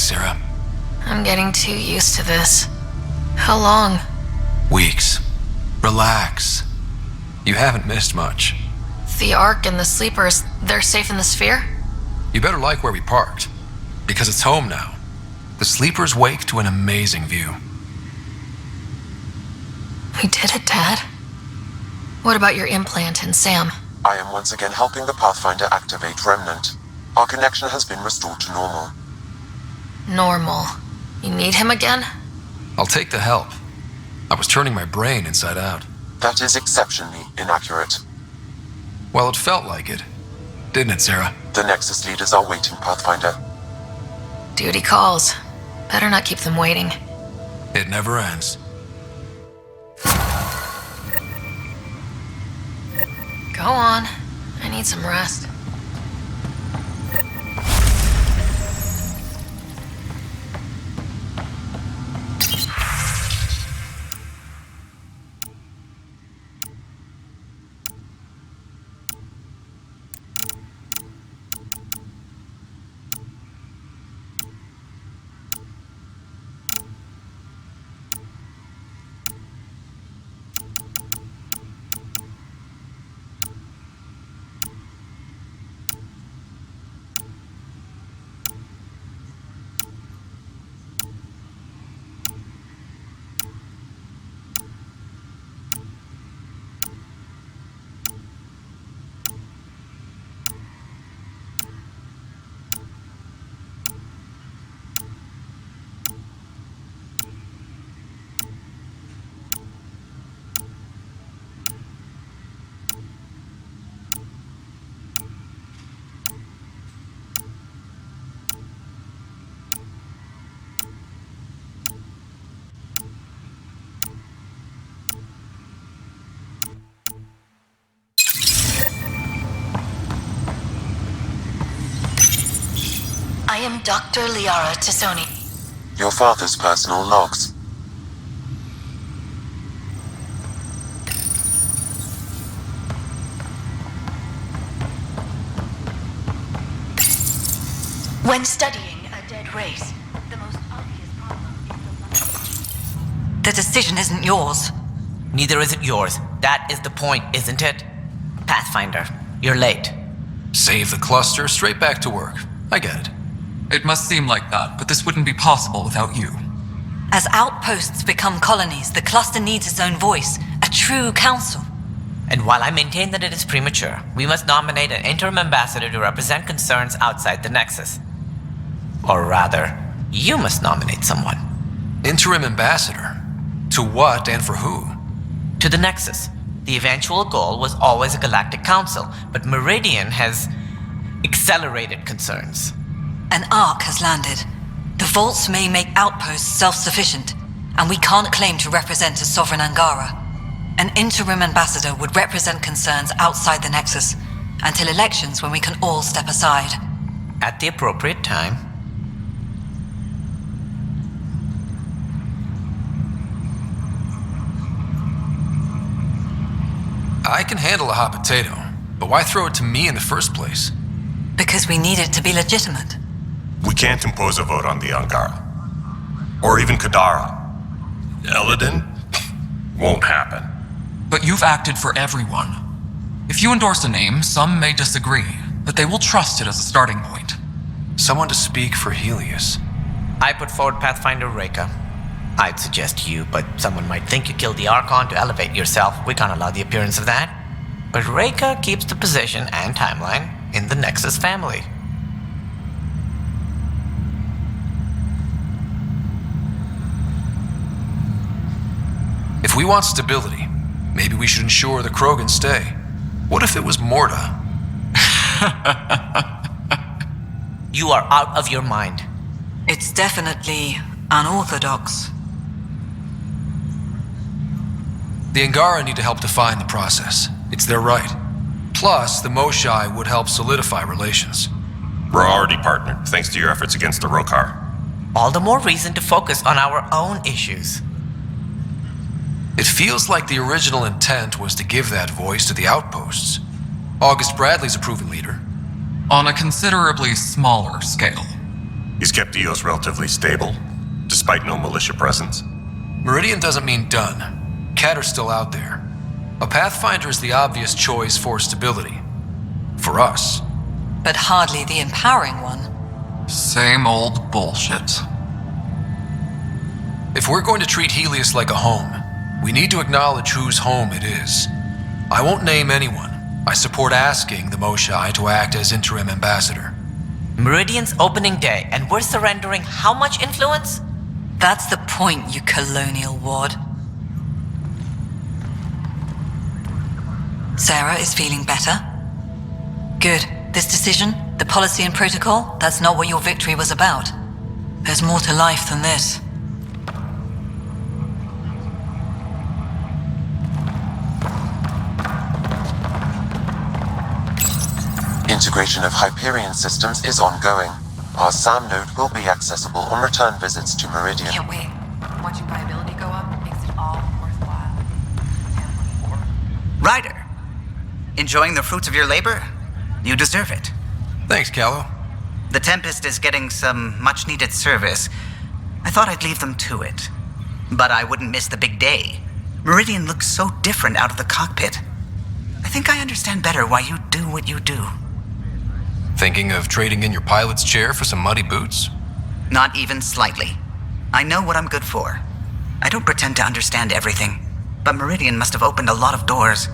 Sara. I'm getting too used to this. How long? Weeks. Relax. You haven't missed much. The Ark and the Sleepers, they're safe in the sphere? You better like where we parked, because it's home now. The Sleepers wake to an amazing view. We did it, Dad. What about your implant and Sam? I am once again helping the Pathfinder activate Remnant. Our connection has been restored to normal. Normal. You need him again? I'll take the help. I was turning my brain inside out. That is exceptionally inaccurate. Well, it felt like it. Didn't it, Sara? The Nexus leaders are waiting, Pathfinder. Duty calls. Better not keep them waiting. It never ends. Go on. I need some rest. I am Dr. Liara Tassoni. Your father's personal logs. When studying a dead race, the most obvious problem is The decision isn't yours. Neither is it yours. That is the point, isn't it? Pathfinder, you're late. Save the cluster, straight back to work. I get it. It must seem like that, but this wouldn't be possible without you. As outposts become colonies, the cluster needs its own voice, a true council. And while I maintain that it is premature, we must nominate an interim ambassador to represent concerns outside the Nexus. Or rather, you must nominate someone. Interim ambassador? To what and for who? To the Nexus. The eventual goal was always a galactic council, but Meridian has accelerated concerns. An Ark has landed. The vaults may make outposts self-sufficient, and we can't claim to represent a sovereign Angara. An interim ambassador would represent concerns outside the Nexus, until elections when we can all step aside. At the appropriate time. I can handle a hot potato, but why throw it to me in the first place? Because we need it to be legitimate. We can't impose a vote on the Angara. Or even Kadara. Eladin? Won't happen. But you've acted for everyone. If you endorse a name, some may disagree, but they will trust it as a starting point. Someone to speak for Helios. I put forward Pathfinder Reka. I'd suggest you, but someone might think you killed the Archon to elevate yourself. We can't allow the appearance of that. But Reka keeps the position and timeline in the Nexus family. If we want stability, maybe we should ensure the Krogan stay. What if it was Morta? You are out of your mind. It's definitely unorthodox. The Angara need to help define the process. It's their right. Plus, the Moshai would help solidify relations. We're already partnered, thanks to your efforts against the Rokar. All the more reason to focus on our own issues. It feels like the original intent was to give that voice to the outposts. August Bradley's a proven leader. On a considerably smaller scale. He's kept EOS relatively stable, despite no militia presence. Meridian doesn't mean done. Kett are still out there. A Pathfinder is the obvious choice for stability. For us. But hardly the empowering one. Same old bullshit. If we're going to treat Helios like a home, we need to acknowledge whose home it is. I won't name anyone. I support asking the Moshai to act as interim ambassador. Meridian's opening day, and we're surrendering how much influence? That's the point, you colonial wad. Sara is feeling better? Good. This decision, the policy and protocol, that's not what your victory was about. There's more to life than this. Integration of Hyperion systems is ongoing. Our SAM node will be accessible on return visits to Meridian. Can't wait. Watching viability go up makes it all worthwhile. Ryder, enjoying the fruits of your labor? You deserve it. Thanks, Callow. The Tempest is getting some much-needed service. I thought I'd leave them to it. But I wouldn't miss the big day. Meridian looks so different out of the cockpit. I think I understand better why you do what you do. Thinking of trading in your pilot's chair for some muddy boots? Not even slightly. I know what I'm good for. I don't pretend to understand everything, but Meridian must have opened a lot of doors.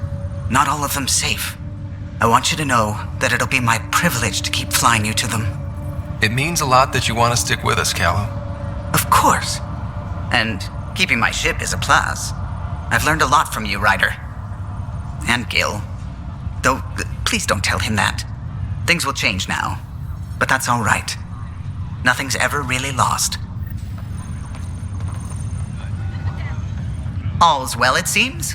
Not all of them safe. I want you to know that it'll be my privilege to keep flying you to them. It means a lot that you want to stick with us, Callow. Of course. And keeping my ship is a plus. I've learned a lot from you, Ryder. And Gil. Though, please don't tell him that. Things will change now. But that's all right. Nothing's ever really lost. All's well, it seems?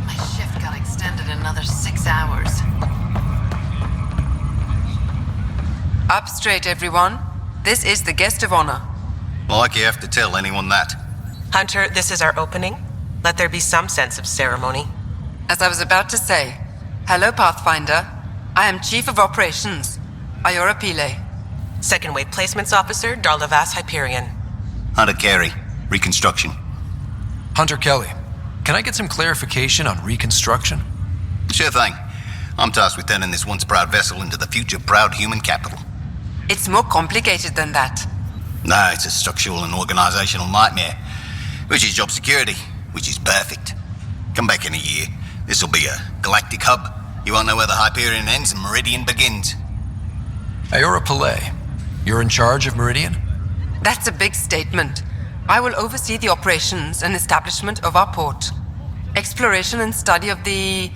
My shift got extended another 6 hours. Up straight, everyone. This is the guest of honor. Like you have to tell anyone that. Hunter, this is our opening. Let there be some sense of ceremony. As I was about to say, hello, Pathfinder. I am Chief of Operations, Iora Pile. Second Wave Placements Officer, Darlavas Hyperion. Hunter Carey, Reconstruction. Hunter Kelly, can I get some clarification on reconstruction? Sure thing. I'm tasked with turning this once proud vessel into the future proud human capital. It's more complicated than that. No, it's a structural and organizational nightmare. Which is job security, which is perfect. Come back in a year. This'll be a galactic hub. You won't know where the Hyperion ends and Meridian begins. Iora Pile, you're in charge of Meridian? That's a big statement. I will oversee the operations and establishment of our port. Exploration and study of the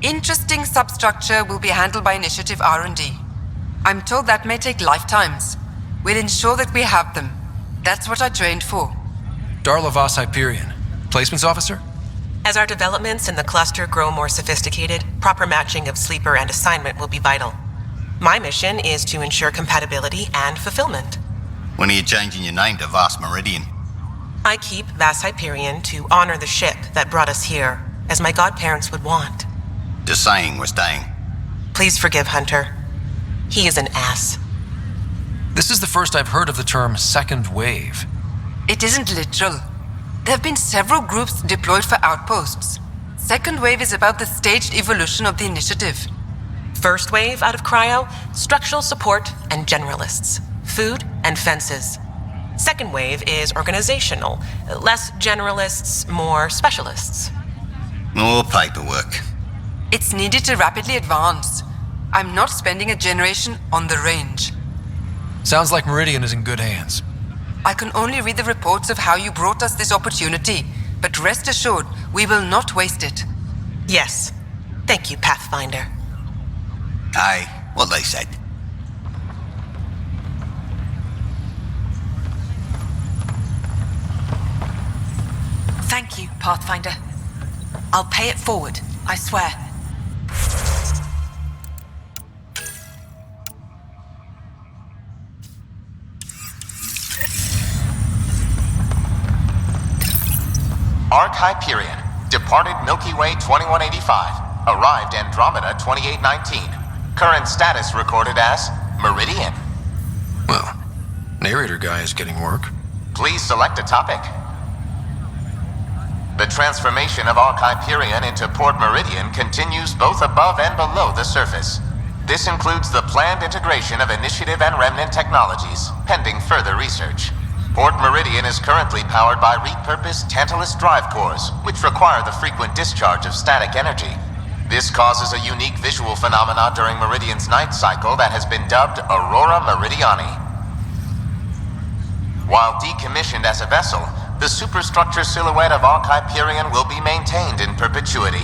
interesting substructure will be handled by Initiative R&D. I'm told that may take lifetimes. We'll ensure that we have them. That's what I trained for. Darlavas Hyperion, Placements Officer? As our developments in the cluster grow more sophisticated, proper matching of sleeper and assignment will be vital. My mission is to ensure compatibility and fulfillment. When are you changing your name to Vast Meridian? I keep Vas Hyperion to honor the ship that brought us here, as my godparents would want. Just saying we're staying. Please forgive Hunter. He is an ass. This is the first I've heard of the term second wave. It isn't literal. There have been several groups deployed for outposts. Second wave is about the staged evolution of the initiative. First wave out of cryo, structural support and generalists. Food and fences. Second wave is organizational. Less generalists, more specialists. More paperwork. It's needed to rapidly advance. I'm not spending a generation on the range. Sounds like Meridian is in good hands. I can only read the reports of how you brought us this opportunity, but rest assured, we will not waste it. Yes. Thank you, Pathfinder. Aye, what they said. Thank you, Pathfinder. I'll pay it forward, I swear. Arc Hyperion, departed Milky Way 2185, arrived Andromeda 2819. Current status recorded as Meridian. Well, narrator guy is getting work. Please select a topic. The transformation of Arc Hyperion into Port Meridian continues both above and below the surface. This includes the planned integration of Initiative and Remnant technologies, pending further research. Port Meridian is currently powered by repurposed Tantalus drive cores, which require the frequent discharge of static energy. This causes a unique visual phenomena during Meridian's night cycle that has been dubbed Aurora Meridiani. While decommissioned as a vessel, the superstructure silhouette of Arc Hyperion will be maintained in perpetuity.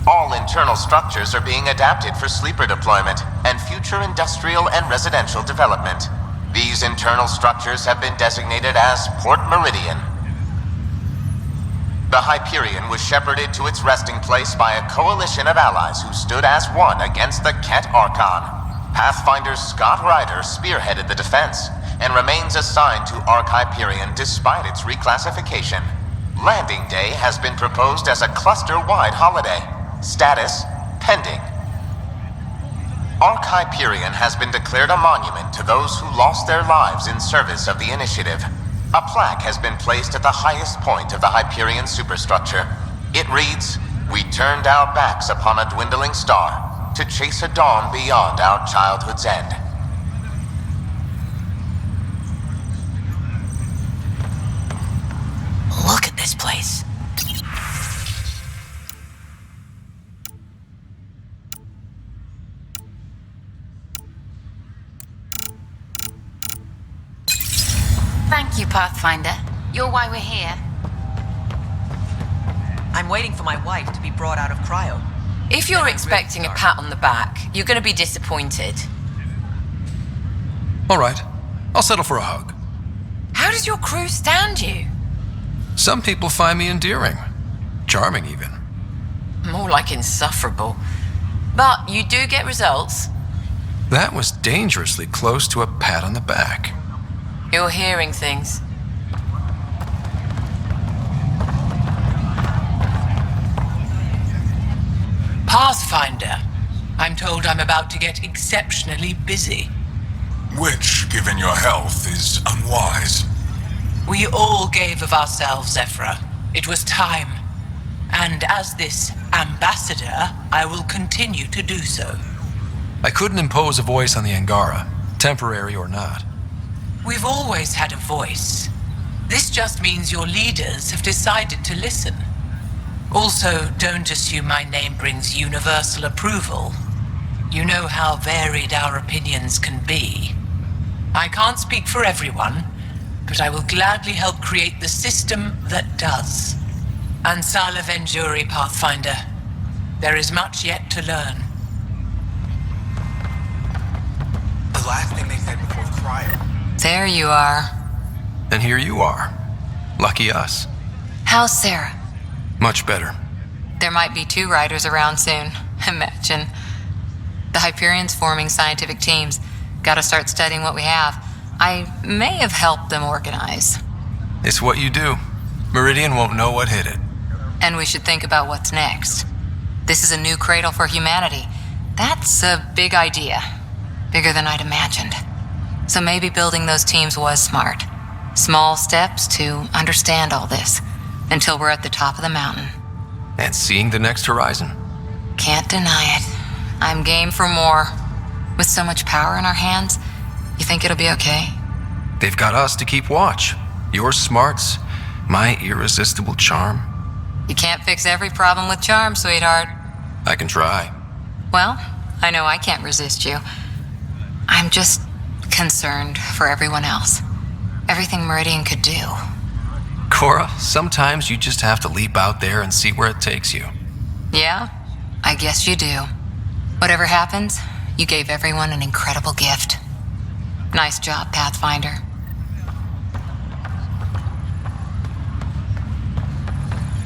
All internal structures are being adapted for sleeper deployment and future industrial and residential development. These internal structures have been designated as Port Meridian. The Hyperion was shepherded to its resting place by a coalition of allies who stood as one against the Kett Archon. Pathfinder's Sara Ryder spearheaded the defense and remains assigned to Arc Hyperion despite its reclassification. Landing Day has been proposed as a cluster-wide holiday. Status pending. Arc Hyperion has been declared a monument to those who lost their lives in service of the Initiative. A plaque has been placed at the highest point of the Hyperion superstructure. It reads, "We turned our backs upon a dwindling star to chase a dawn beyond our childhood's end." Look at this place. Thank you, Pathfinder. You're why we're here. I'm waiting for my wife to be brought out of cryo. If you're expecting a pat on the back, you're going to be disappointed. All right, I'll settle for a hug. How does your crew stand you? Some people find me endearing. Charming, even. More like insufferable. But you do get results. That was dangerously close to a pat on the back. You're hearing things. Pathfinder, I'm told I'm about to get exceptionally busy. Which, given your health, is unwise. We all gave of ourselves, Ephra. It was time. And as this ambassador, I will continue to do so. I couldn't impose a voice on the Angara, temporary or not. We've always had a voice. This just means your leaders have decided to listen. Also, don't assume my name brings universal approval. You know how varied our opinions can be. I can't speak for everyone, but I will gladly help create the system that does. Ansala Venjuri, Pathfinder. There is much yet to learn. The last thing they said before cryo. There you are. And here you are. Lucky us. How's Sarah? Much better. There might be 2 riders around soon. Imagine. The Hyperion's forming scientific teams. Gotta start studying what we have. I may have helped them organize. It's what you do. Meridian won't know what hit it. And we should think about what's next. This is a new cradle for humanity. That's a big idea. Bigger than I'd imagined. So maybe building those teams was smart. Small steps to understand all this, until we're at the top of the mountain. And seeing the next horizon. Can't deny it. I'm game for more. With so much power in our hands, you think it'll be okay? They've got us to keep watch. Your smarts, my irresistible charm. You can't fix every problem with charm, sweetheart. I can try. Well, I know I can't resist you. I'm just concerned for everyone else. Everything Meridian could do. Cora, sometimes you just have to leap out there and see where it takes you. Yeah, I guess you do. Whatever happens, you gave everyone an incredible gift. Nice job, Pathfinder.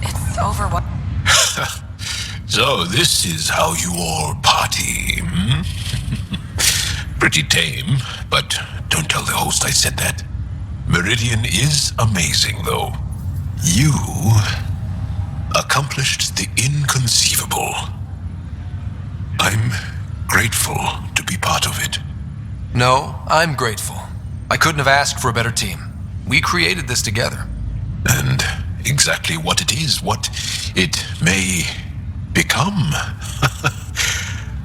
It's over what? So this is how you all party, hmm? Pretty tame, but don't tell the host I said that. Meridian is amazing, though. You accomplished the inconceivable. I'm grateful to be part of it. No, I'm grateful. I couldn't have asked for a better team. We created this together. And exactly what it is, what it may become,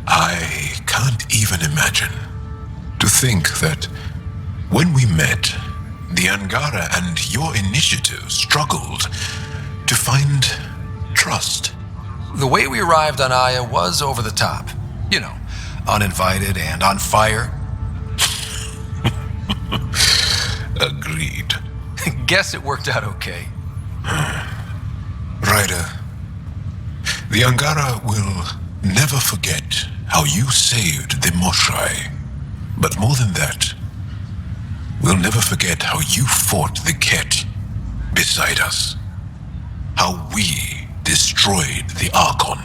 I can't even imagine. To think that when we met, the Angara and your initiative struggled to find trust. The way we arrived on Aya was over the top. You know, uninvited and on fire. Agreed. Guess it worked out okay. Ryder, the Angara will never forget how you saved the Moshai. But more than that, we'll never forget how you fought the Kett beside us. How we destroyed the Archon.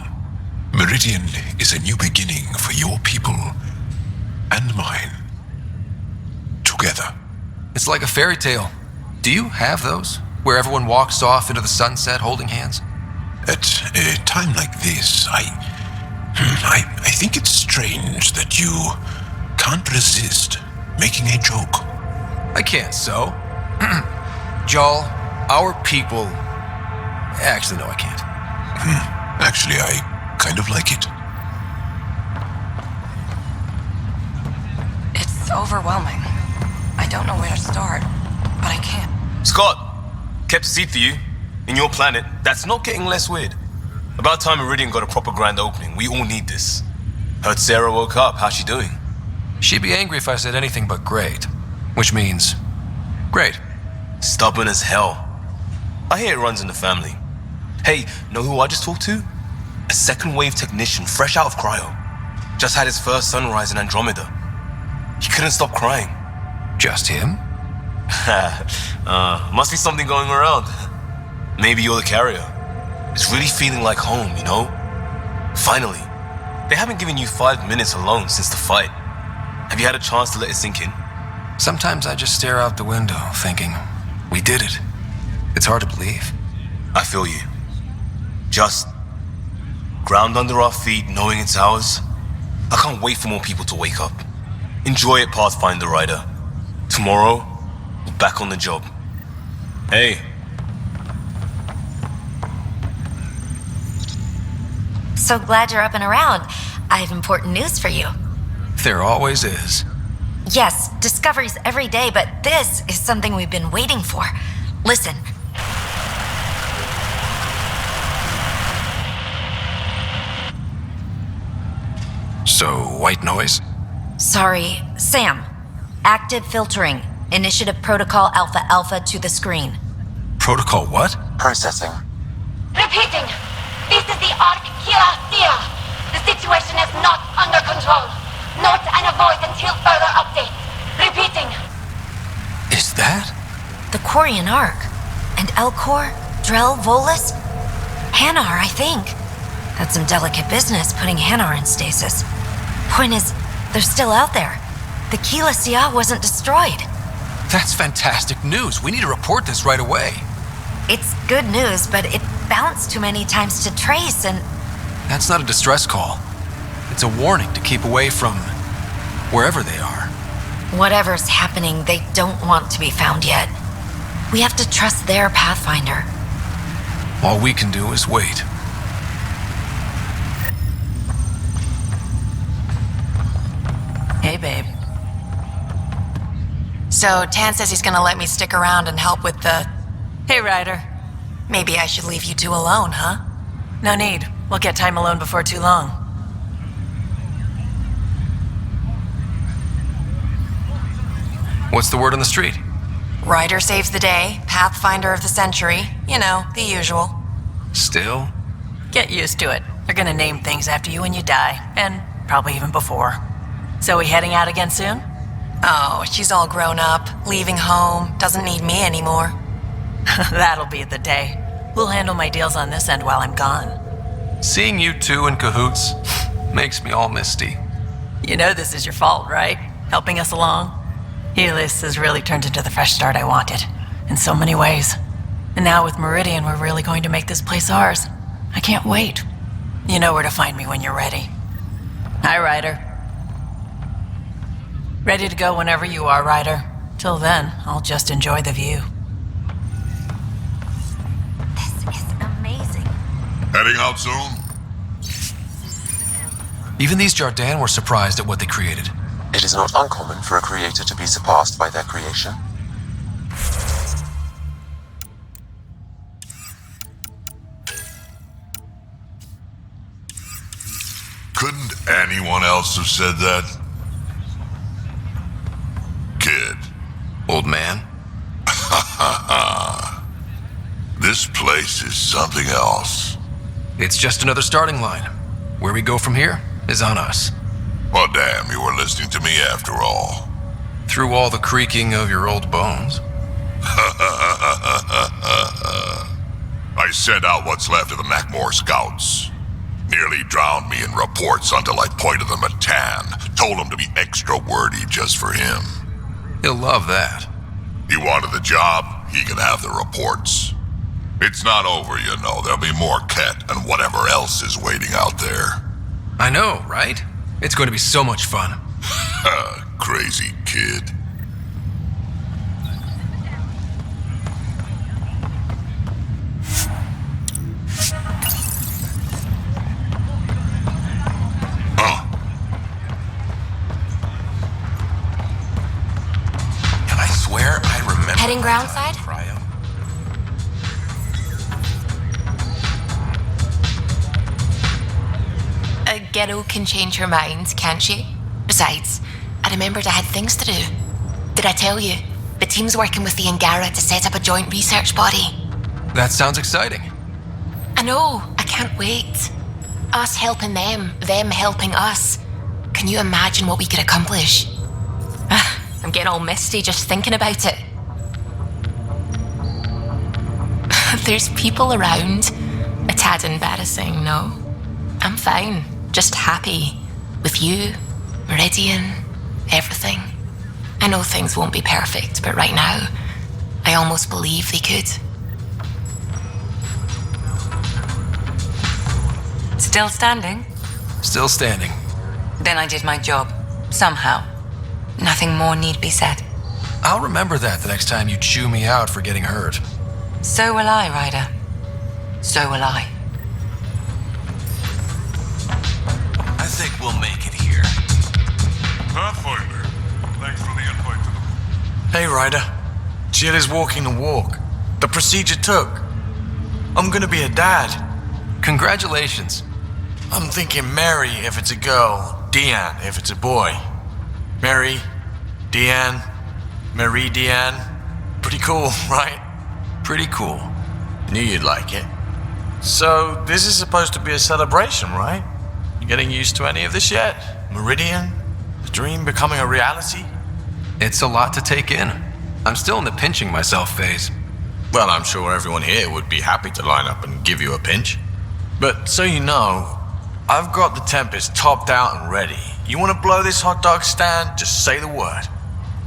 Meridian is a new beginning for your people and mine. Together. It's like a fairy tale. Do you have those? Where everyone walks off into the sunset holding hands? At a time like this, I think it's strange that you can't resist making a joke. I can't, so. Jarl, our people... Actually, no, I can't. Actually, I kind of like it. It's overwhelming. I don't know where to start, but I can't. Scott, kept a seat for you. In your planet, that's not getting less weird. About time Meridian got a proper grand opening. We all need this. Heard Sara woke up. How's she doing? She'd be angry if I said anything but great. Which means... great. Stubborn as hell. I hear it runs in the family. Hey, know who I just talked to? A second wave technician fresh out of cryo. Just had his first sunrise in Andromeda. He couldn't stop crying. Just him? Must be something going around. Maybe you're the carrier. It's really feeling like home, you know? Finally. They haven't given you 5 minutes alone since the fight. Have you had a chance to let it sink in? Sometimes I just stare out the window, thinking, we did it. It's hard to believe. I feel you. Just ground under our feet, knowing it's ours. I can't wait for more people to wake up. Enjoy it, Pathfinder Ryder. Tomorrow, we're back on the job. Hey. So glad you're up and around. I have important news for you. There always is. Yes, discoveries every day, but this is something we've been waiting for. Listen. So, white noise? Sorry, Sam. Active filtering. Initiative Protocol Alpha Alpha to the screen. Protocol what? Processing. Repeating. This is the Ark Kira. The situation is not under control. Note and avoid until further updates. Repeating. Is that? The Quarian Ark. And Elcor, Drell, Volus? Hanar, I think. That's some delicate business putting Hanar in stasis. Point is, they're still out there. The Keela Sia wasn't destroyed. That's fantastic news. We need to report this right away. It's good news, but it bounced too many times to trace and... That's not a distress call. It's a warning to keep away from wherever they are. Whatever's happening, they don't want to be found yet. We have to trust their Pathfinder. All we can do is wait. Hey, babe. So, Tan says he's gonna let me stick around and help with the... Hey, Ryder. Maybe I should leave you two alone, huh? No need. We'll get time alone before too long. What's the word on the street? Ryder saves the day, Pathfinder of the century. You know, the usual. Still? Get used to it. They're gonna name things after you when you die, and probably even before. So we heading out again soon? Oh, she's all grown up, leaving home, doesn't need me anymore. That'll be the day. We'll handle my deals on this end while I'm gone. Seeing you two in cahoots makes me all misty. You know this is your fault, right? Helping us along? Helios has really turned into the fresh start I wanted, in so many ways. And now with Meridian, we're really going to make this place ours. I can't wait. You know where to find me when you're ready. Hi, Ryder. Ready to go whenever you are, Ryder. Till then, I'll just enjoy the view. This is amazing. Heading out soon? Even these Jardin were surprised at what they created. It is not uncommon for a creator to be surpassed by their creation. Couldn't anyone else have said that? Kid. Old man? This place is something else. It's just another starting line. Where we go from here is on us. Well, damn, you were listening to me after all. Through all the creaking of your old bones. I sent out what's left of the Macmore scouts. Nearly drowned me in reports until I pointed them at Tan. Told him to be extra wordy just for him. He'll love that. He wanted the job, he can have the reports. It's not over, you know. There'll be more Kett and whatever else is waiting out there. I know, right? It's going to be so much fun. Crazy kid. And I swear I remember... Heading groundside? A ghetto can change her mind, can't she? Besides, I remembered I had things to do. Did I tell you? The team's working with the Angara to set up a joint research body. That sounds exciting. I know, I can't wait. Us helping them helping us. Can you imagine what we could accomplish? I'm getting all misty just thinking about it. There's people around. A tad embarrassing, no? I'm fine. Just happy. With you, Meridian, everything. I know things won't be perfect, but right now, I almost believe they could. Still standing? Still standing. Then I did my job. Somehow. Nothing more need be said. I'll remember that the next time you chew me out for getting hurt. So will I, Ryder. So will I. I think we'll make it here. Pathfinder, thanks for the invite to the... Hey, Ryder. Jill is walking the walk. The procedure took. I'm gonna be a dad. Congratulations. I'm thinking Mary if it's a girl, Deanne if it's a boy. Mary, Deanne, Marie Deanne. Pretty cool, right? Pretty cool. Knew you'd like it. So, this is supposed to be a celebration, right? You getting used to any of this yet? Meridian? The dream becoming a reality? It's a lot to take in. I'm still in the pinching myself phase. Well, I'm sure everyone here would be happy to line up and give you a pinch. But so you know, I've got the Tempest topped out and ready. You want to blow this hot dog stand? Just say the word.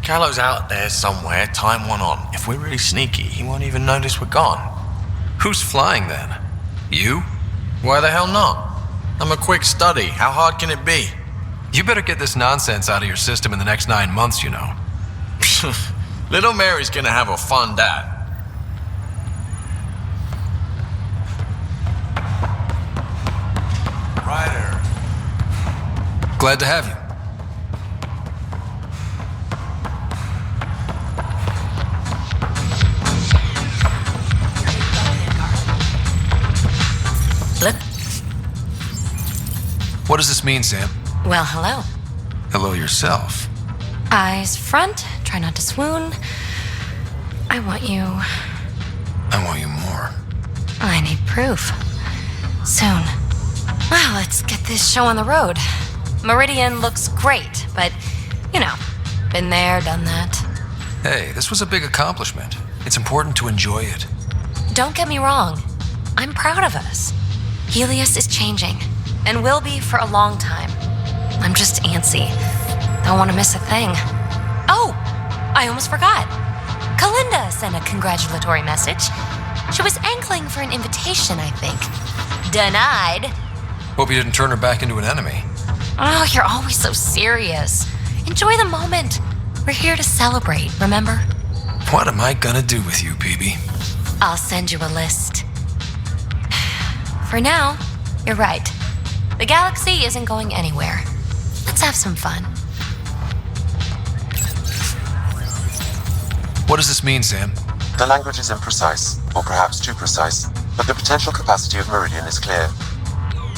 Callow's out there somewhere, time one on. If we're really sneaky, he won't even notice we're gone. Who's flying then? You? Why the hell not? I'm a quick study. How hard can it be? You better get this nonsense out of your system in the next 9 months, you know. Little Mary's gonna have a fun dad. Ryder. Glad to have you. Look. What does this mean, Sam? Well, hello. Hello yourself. Eyes front, try not to swoon. I want you. I want you more. I need proof. Soon. Well, let's get this show on the road. Meridian looks great, but, you know, been there, done that. Hey, this was a big accomplishment. It's important to enjoy it. Don't get me wrong. I'm proud of us. Helios is changing, and will be for a long time. I'm just antsy. Don't want to miss a thing. Oh, I almost forgot. Kalinda sent a congratulatory message. She was angling for an invitation, I think. Denied. Hope you didn't turn her back into an enemy. Oh, you're always so serious. Enjoy the moment. We're here to celebrate, remember? What am I gonna do with you, PB? I'll send you a list. For now, you're right. The galaxy isn't going anywhere. Let's have some fun. What does this mean, Sam? The language is imprecise, or perhaps too precise, but the potential capacity of Meridian is clear.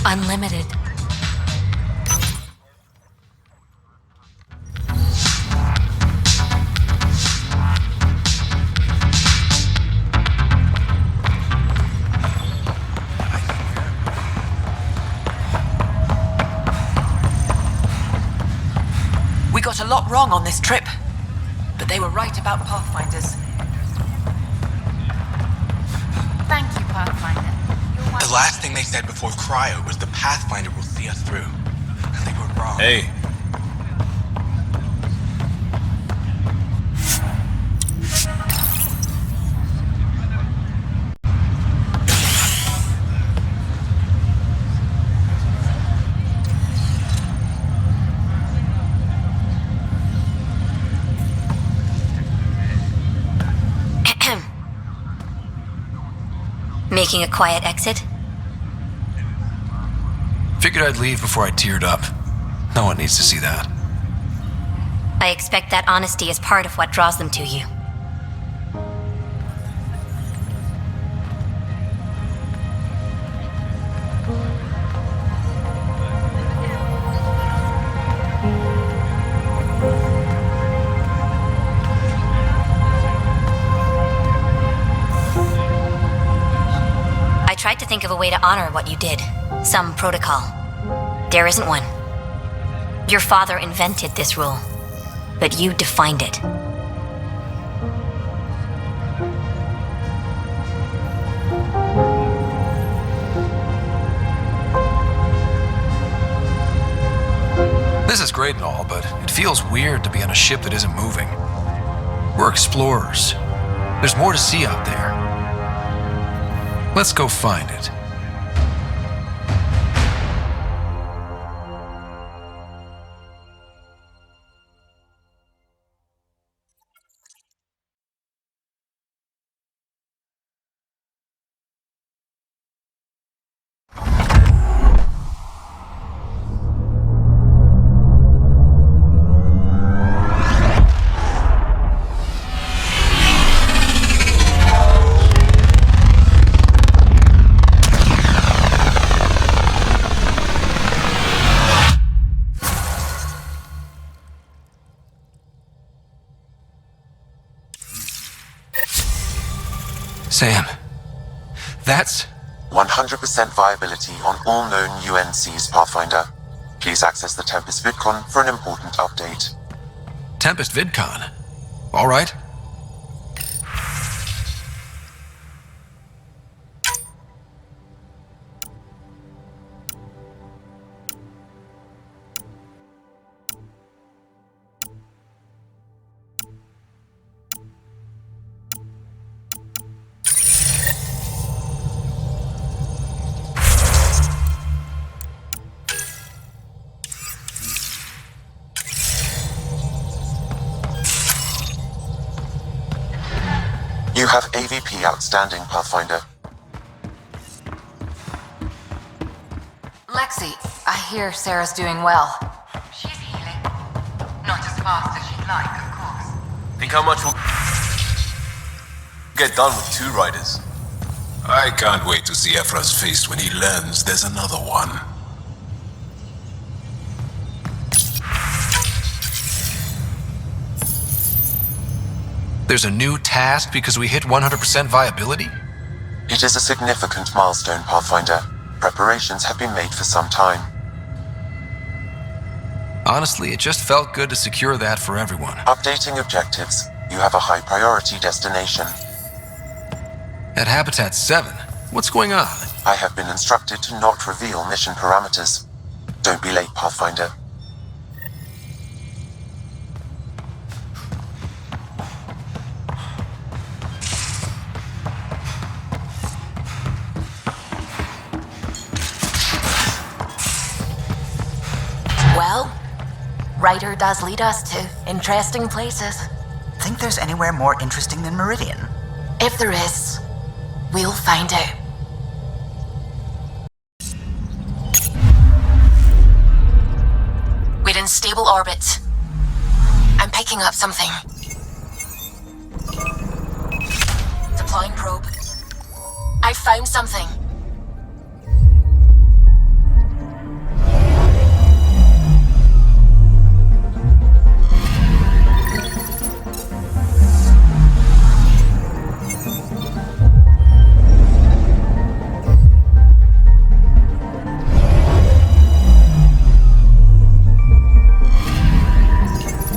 Unlimited. We got a lot wrong on this trip, but they were right about Pathfinders. Thank you, Pathfinder. The last thing they said before cryo was the Pathfinder will see us through. And they were wrong. Hey. Making a quiet exit? Figured I'd leave before I teared up. No one needs to see that. I expect that honesty is part of what draws them to you. I tried to think of a way to honor what you did. Some protocol. There isn't one. Your father invented this rule, but you defined it. This is great and all, but it feels weird to be on a ship that isn't moving. We're explorers. There's more to see out there. Let's go find it. Sam, that's 100% viability on all known UNCs, Pathfinder. Please access the Tempest VidCon for an important update. Tempest VidCon. All right. You have AVP outstanding, Pathfinder. Lexi, I hear Sarah's doing well. She's healing. Not as fast as she'd like, of course. Think how much we'll get done with 2 riders. I can't wait to see Ephra's face when he learns there's another one. There's a new task because we hit 100% viability? It is a significant milestone, Pathfinder. Preparations have been made for some time. Honestly, it just felt good to secure that for everyone. Updating objectives. You have a high priority destination. At Habitat 7, what's going on? I have been instructed to not reveal mission parameters. Don't be late, Pathfinder. Ryder does lead us to interesting places. Think there's anywhere more interesting than Meridian? If there is, we'll find out. We're in stable orbit. I'm picking up something. Deploying probe. I found something.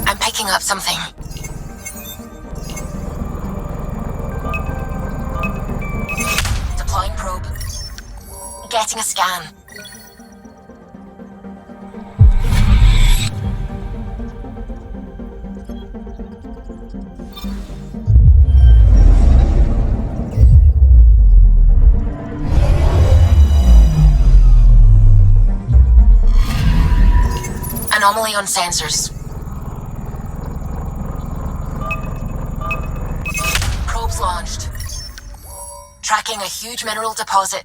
I'm picking up something. Deploying probe. Getting a scan. Anomaly on sensors. Probes launched. Tracking a huge mineral deposit.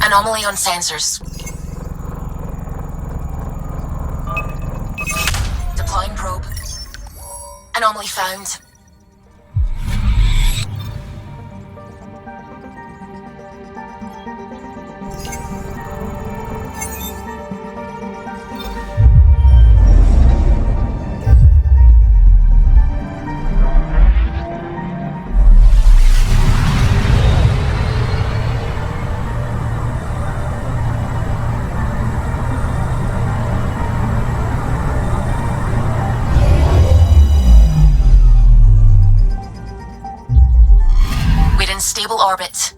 Anomaly on sensors. Deploying probe. Anomaly found. Stable orbit.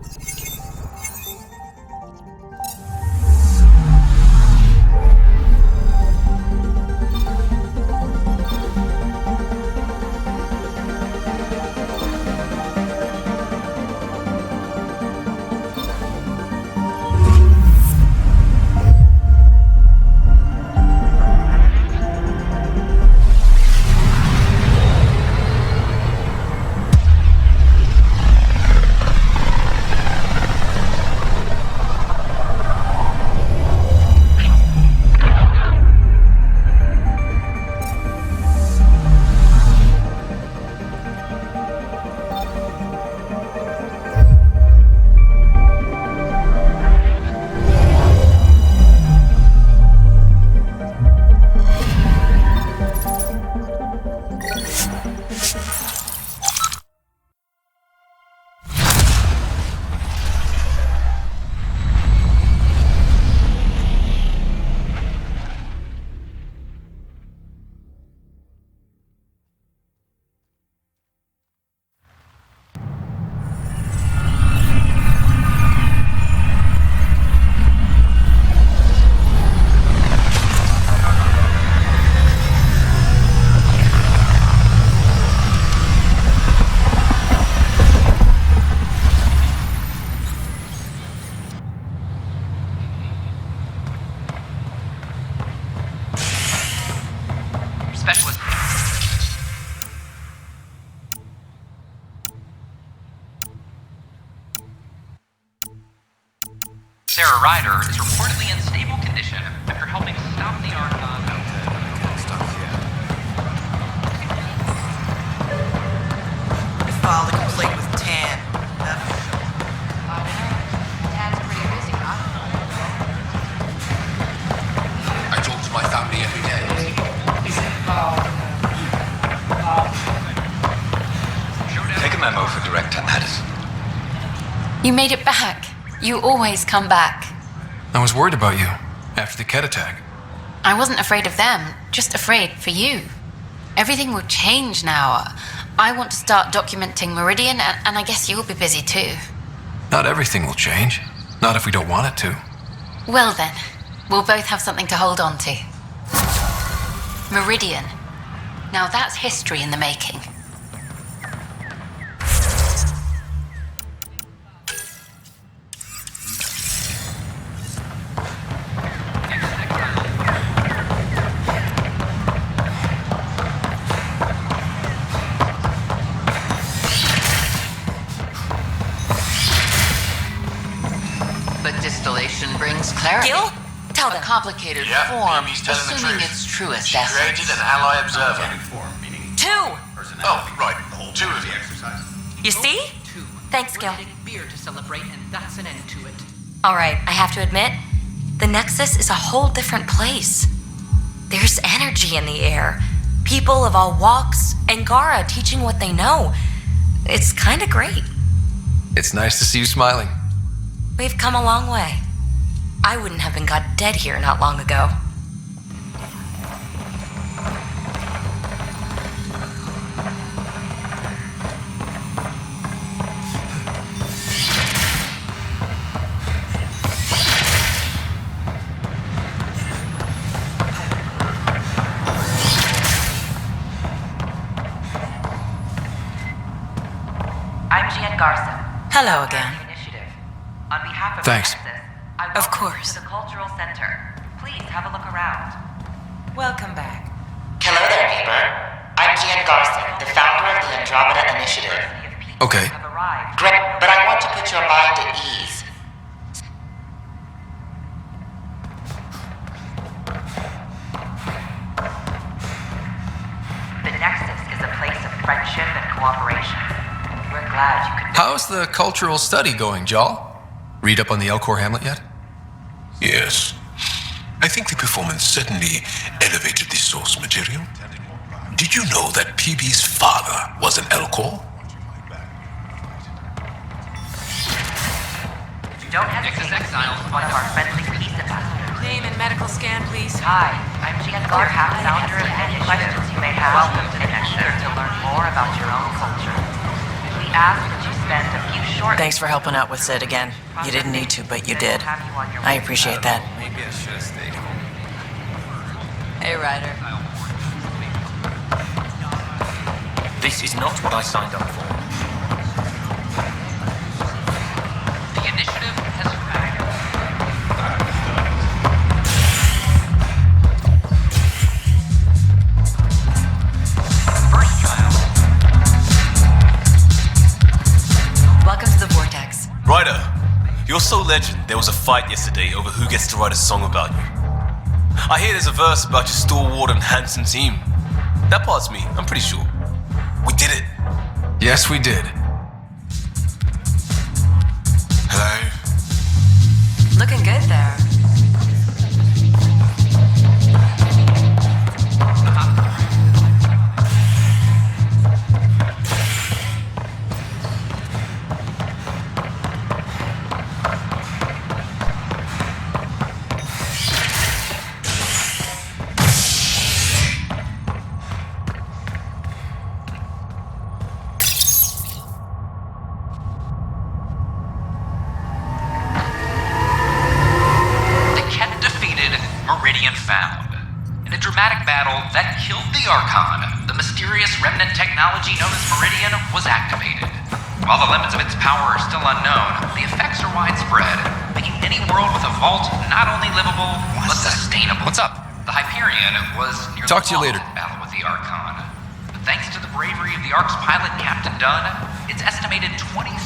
Sara Ryder is reportedly in stable condition after helping stop the Archon. I filed a complaint with Tan. Tan's pretty busy, huh? I talk to my family every day. Take a memo for Director Madison. You made it back. You always come back. I was worried about you after the Kett attack. I wasn't afraid of them, just afraid for you. Everything will change now. I want to start documenting Meridian, and I guess you'll be busy too. Not everything will change. Not if we don't want it to. Well then, we'll both have something to hold on to. Meridian. Now that's history in the making. Brings clarity. Gil? Tell them. A complicated Yeah, form, Mimi's telling the assuming truth. its truest She essence. created an ally observer. Two! Oh, right. Two of you. You see? Thanks, Gil. Beer to celebrate, and that's an end to it. Alright, I have to admit, the Nexus is a whole different place. There's energy in the air. People of all walks, Angara teaching what they know. It's kinda great. It's nice to see you smiling. We've come a long way. I wouldn't have been got dead here not long ago. I'm Gian Garson. Hello again. Initiative. On behalf of Thanks. the Nexus, I welcome Of course. you to the Cultural Center. Please have a look around. Welcome back. Hello there, neighbor. I'm Gian Garson, the founder of the Andromeda Initiative. Okay. Great, but I want to put your mind at ease. The Nexus is a place of friendship and cooperation. We're glad you could. How's the cultural study going, Jal? Read up on the Elcor Hamlet yet? Yes. I think the performance certainly elevated the source material. Did you know that PB's father was an Elcor? Don't hesitate to speak one of our friendly peace ambassadors. Name and medical scan, please. Hi, I'm Gian Garson, founder of any questions you may have. Welcome to the Nexus. To learn more about your own culture. We ask that you spend a few short. Thanks for helping out with Sid again. You didn't need to, but you did. I appreciate that. Maybe I should have stayed home. Hey, Ryder. This is not what I signed up for. The initiative has arrived. First child. Welcome to the Vortex. Ryder, you're so legend, there was a fight yesterday over who gets to write a song about you. I hear there's a verse about your stalwart and handsome team. That part's me, I'm pretty sure. We did it. Yes, we did. Hello? Looking good there. The Kett defeated, Meridian found. In a dramatic battle that killed the Archon, the mysterious Remnant technology known as Meridian was activated. While the limits of its power are still unknown, the effects are widespread, making any world with a vault not only livable, but sustainable. What's up? The Hyperion was near Talk the to you wall later. in battle with the Archon. But thanks to the bravery of the Ark's pilot, Captain Dunn, its estimated 20,000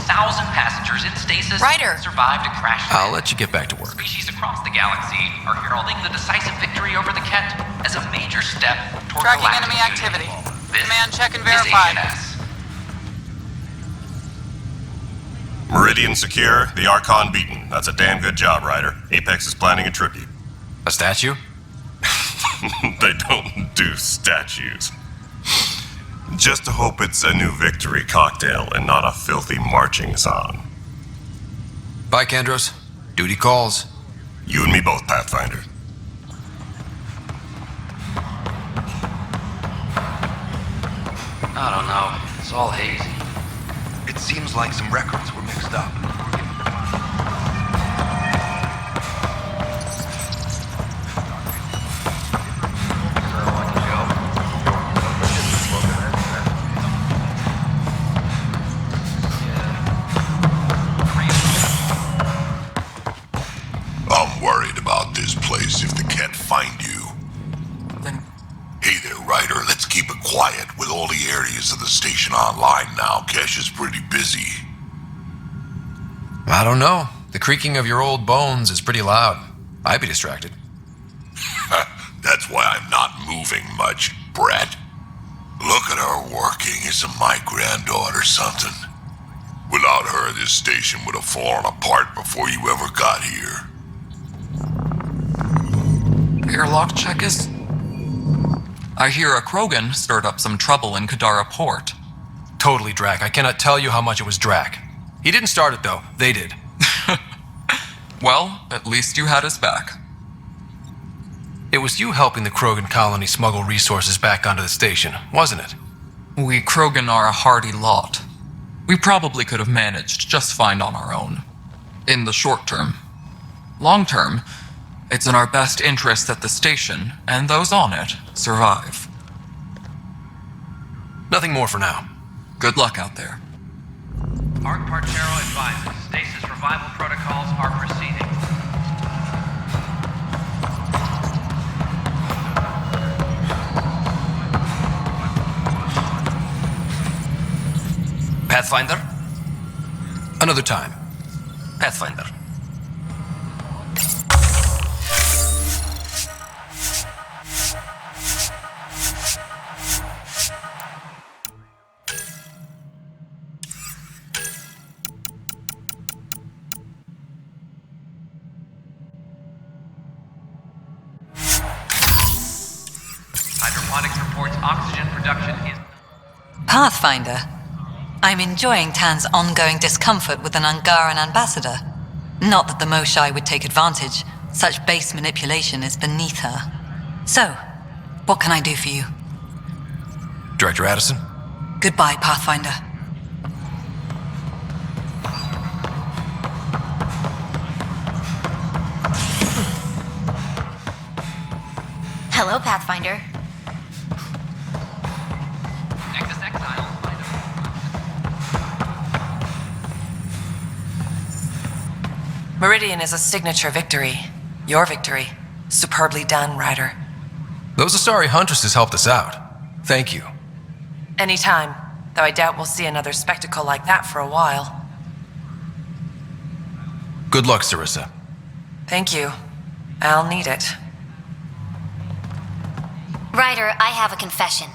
passengers in stasis Ryder. survived a crash. I'll let you get back to work. Species across the galaxy are heralding the decisive victory over the Kett as a major step toward Tracking galactic enemy unity. activity. This Command check and is verify. HNS. Meridian secure, the Archon beaten. That's a damn good job, Ryder. Apex is planning a tribute. A statue? They don't do statues. Just to hope it's a new victory cocktail and not a filthy marching song. Bye, Kandros. Duty calls. You and me both, Pathfinder. I don't know. It's all hazy. It seems like some records were mixed up. I'm worried about this place if the Kett find you. Then... Hey there, Ryder. Let's keep it quiet. With all the areas of the station online now, Kesh is pretty busy. I don't know. The creaking of your old bones is pretty loud. I'd be distracted. That's why I'm not moving much, Brett. Look at her working. Isn't my granddaughter something? Without her, this station would have fallen apart before you ever got here. Airlock check is... I hear a Krogan stirred up some trouble in Kadara Port. Totally Drac. I cannot tell you how much it was Drac. He didn't start it, though. They did. Well, at least you had us back. It was you helping the Krogan colony smuggle resources back onto the station, wasn't it? We Krogan are a hardy lot. We probably could have managed just fine on our own. In the short term. Long term, it's in our best interest that the station, and those on it, survive. Nothing more for now. Good luck out there. Arc Partero advises stasis revival protocols are proceeding. Pathfinder? Another time. Pathfinder. Hydroponics reports oxygen production is... Pathfinder. I'm enjoying Tan's ongoing discomfort with an Angaran ambassador. Not that the Moshai would take advantage. Such base manipulation is beneath her. So, what can I do for you? Director Addison? Goodbye, Pathfinder. Hello, Pathfinder. Nexus Exile. Meridian is a signature victory. Your victory. Superbly done, Ryder. Those Asari Huntresses helped us out. Thank you. Anytime, though I doubt we'll see another spectacle like that for a while. Good luck, Sarissa. Thank you. I'll need it. Ryder, I have a confession.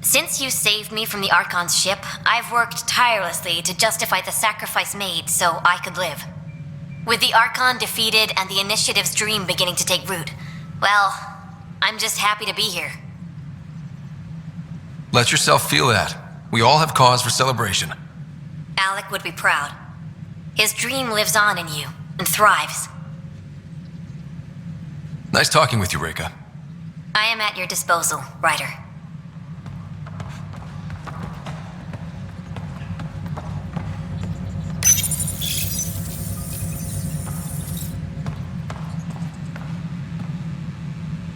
Since you saved me from the Archon's ship, I've worked tirelessly to justify the sacrifice made so I could live. With the Archon defeated and the Initiative's dream beginning to take root, well, I'm just happy to be here. Let yourself feel that. We all have cause for celebration. Alec would be proud. His dream lives on in you and thrives. Nice talking with you, Reka. I am at your disposal, Ryder.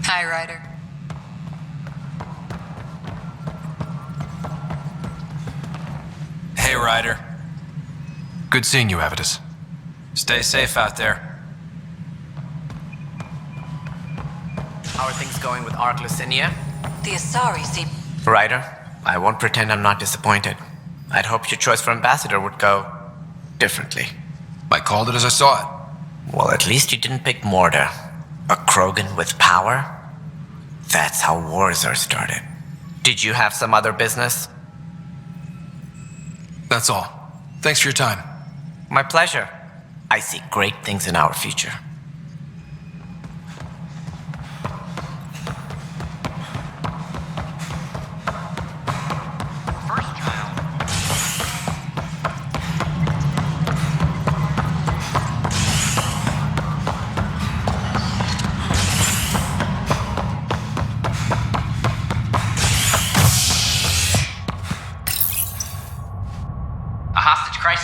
Hi, Ryder. Hey, Ryder. Good seeing you, Avitus. Stay safe out there. How are things going with Ark Lucinia? The Asari seem... Ryder, I won't pretend I'm not disappointed. I'd hoped your choice for ambassador would go differently. I called it as I saw it. Well, at least you didn't pick Morda. A Krogan with power? That's how wars are started. Did you have some other business? That's all. Thanks for your time. My pleasure. I see great things in our future.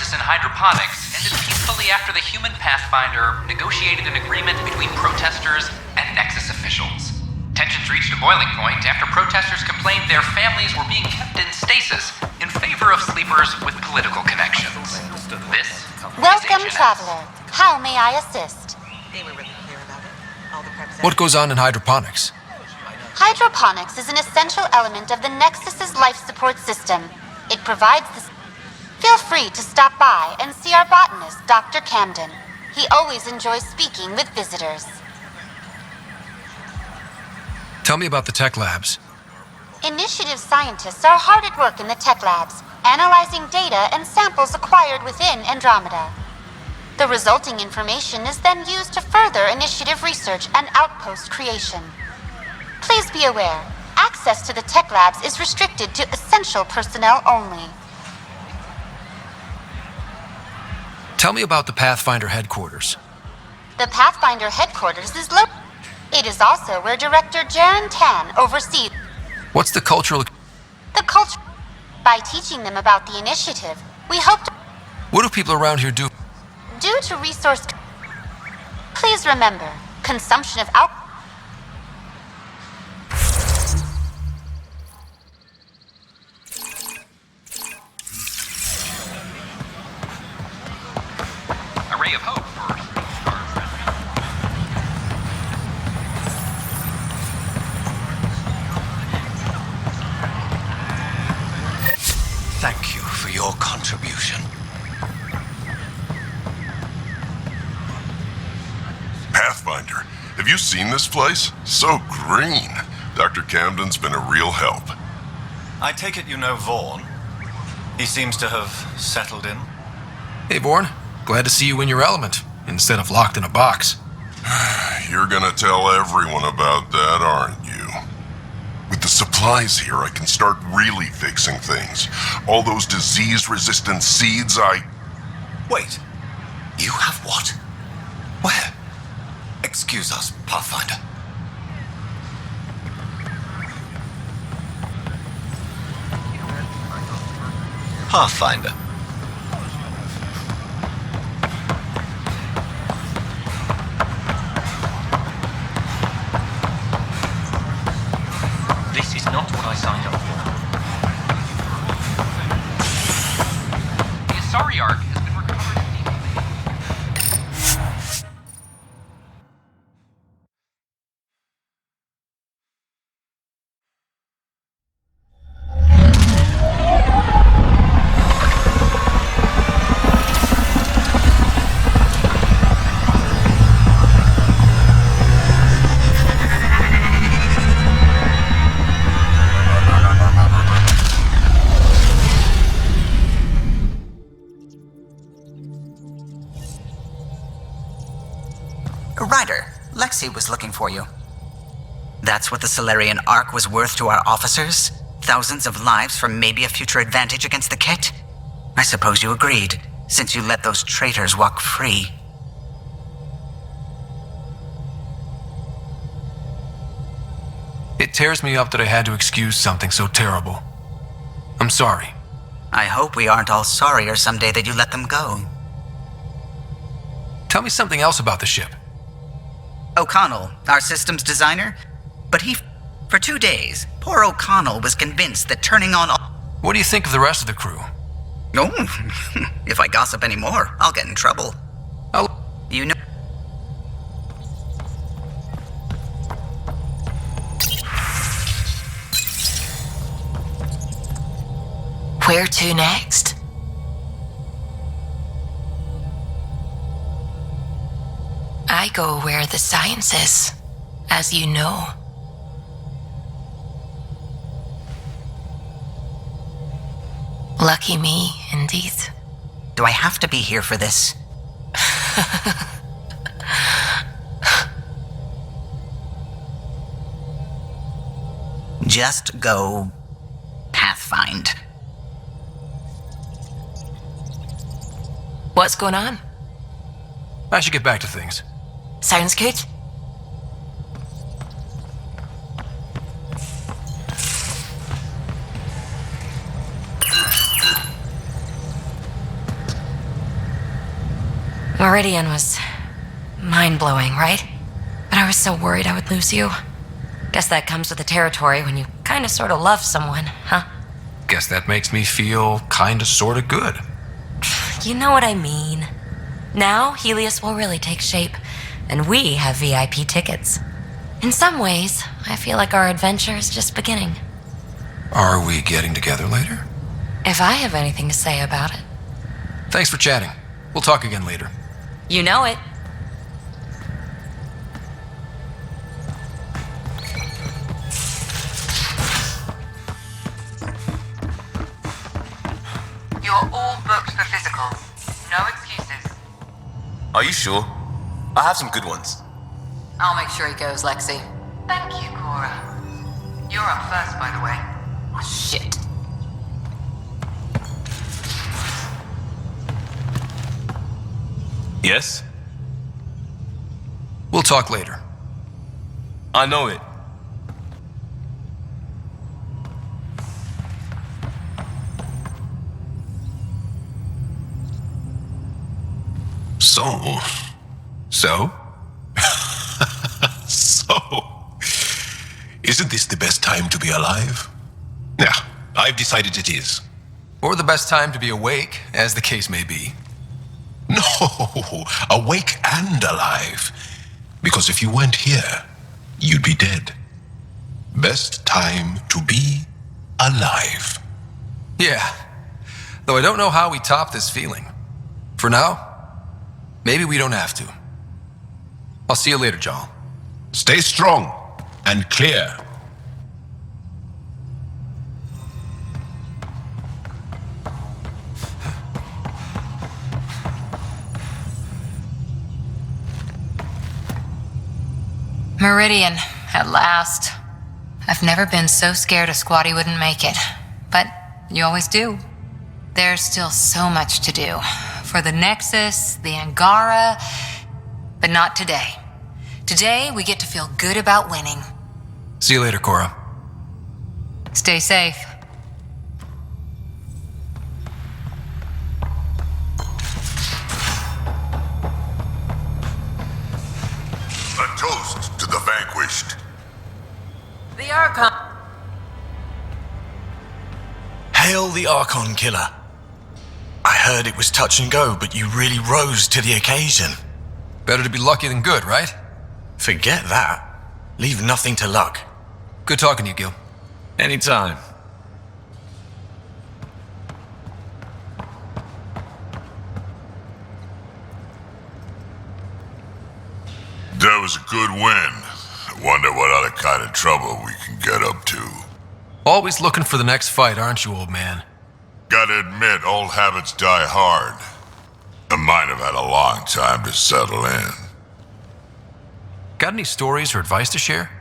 progress in hydroponics ended peacefully after the human Pathfinder negotiated an agreement between protesters and Nexus officials. Tensions reached a boiling point after protesters complained their families were being kept in stasis in favor of sleepers with political connections. This Welcome, traveler. How may I assist? What goes on in hydroponics? Hydroponics is an essential element of the Nexus's life support system. It provides this. Feel free to stop by and see our botanist, Dr. Camden. He always enjoys speaking with visitors. Tell me about the tech labs. Initiative scientists are hard at work in the tech labs, analyzing data and samples acquired within Andromeda. The resulting information is then used to further initiative research and outpost creation. Please be aware, access to the tech labs is restricted to essential personnel only. Tell me about the Pathfinder headquarters. The Pathfinder headquarters is located. It is also where Director Jaren Tan oversees What's the cultural... the culture. By teaching them about the initiative, we hope to... What do people around here do? Due to resource... Please remember, consumption of alcohol... A ray of hope for Thank you for your contribution. Pathfinder, have you seen this place? So green. Dr. Camden's been a real help. I take it you know Vaughn. He seems to have settled in. Hey, Vaughn. Glad to see you in your element, instead of locked in a box. You're gonna tell everyone about that, aren't you? With the supplies here, I can start really fixing things. All those disease-resistant seeds Wait. You have what? Where? Excuse us, Pathfinder. Pathfinder. This is not what I signed up for. the Asari arc has been recovered. Ryder, Lexi was looking for you. That's what the Solarian Ark was worth to our officers? Thousands of lives for maybe a future advantage against the Kett? I suppose you agreed, since you let those traitors walk free. It tears me up that I had to excuse something so terrible. I'm sorry. I hope we aren't all sorrier someday that you let them go. Tell me something else about the ship. O'Connell, our systems designer, but for 2 days, poor O'Connell was convinced that turning on all... What do you think of the rest of the crew? Oh, if I gossip anymore, I'll get in trouble. You know... Where to next? I go where the science is, as you know. Lucky me, indeed. Do I have to be here for this? Just go Pathfind. What's going on? I should get back to things. Sounds good. Meridian was mind-blowing, right? But I was so worried I would lose you. Guess that comes with the territory when you kinda sorta love someone, huh? Guess that makes me feel kinda sorta good. You know what I mean. Now, Helios will really take shape, and we have VIP tickets. In some ways, I feel like our adventure is just beginning. Are we getting together later? If I have anything to say about it. Thanks for chatting. We'll talk again later. You know it. You are all booked for physicals. No excuses. Are you sure? I have some good ones. I'll make sure he goes, Lexi. Thank you, Cora. You're up first, by the way. Oh, shit. Yes? We'll talk later. I know it. So? Isn't this the best time to be alive? Yeah, I've decided it is. Or the best time to be awake, as the case may be. No, awake and alive. Because if you weren't here, you'd be dead. Best time to be alive. Yeah, though I don't know how we top this feeling. For now, maybe we don't have to. I'll see you later, John. Stay strong and clear. Meridian, at last. I've never been so scared a squatty wouldn't make it, but you always do. There's still so much to do. For the Nexus, the Angara, but not today. Today, we get to feel good about winning. See you later, Cora. Stay safe. A toast to the vanquished. The Archon. Hail the Archon Killer. I heard it was touch and go, but you really rose to the occasion. Better to be lucky than good, right? Forget that. Leave nothing to luck. Good talking to you, Gil. Anytime. That was a good win. I wonder what other kind of trouble we can get up to. Always looking for the next fight, aren't you, old man? Gotta admit, old habits die hard. I might have had a long time to settle in. Got any stories or advice to share?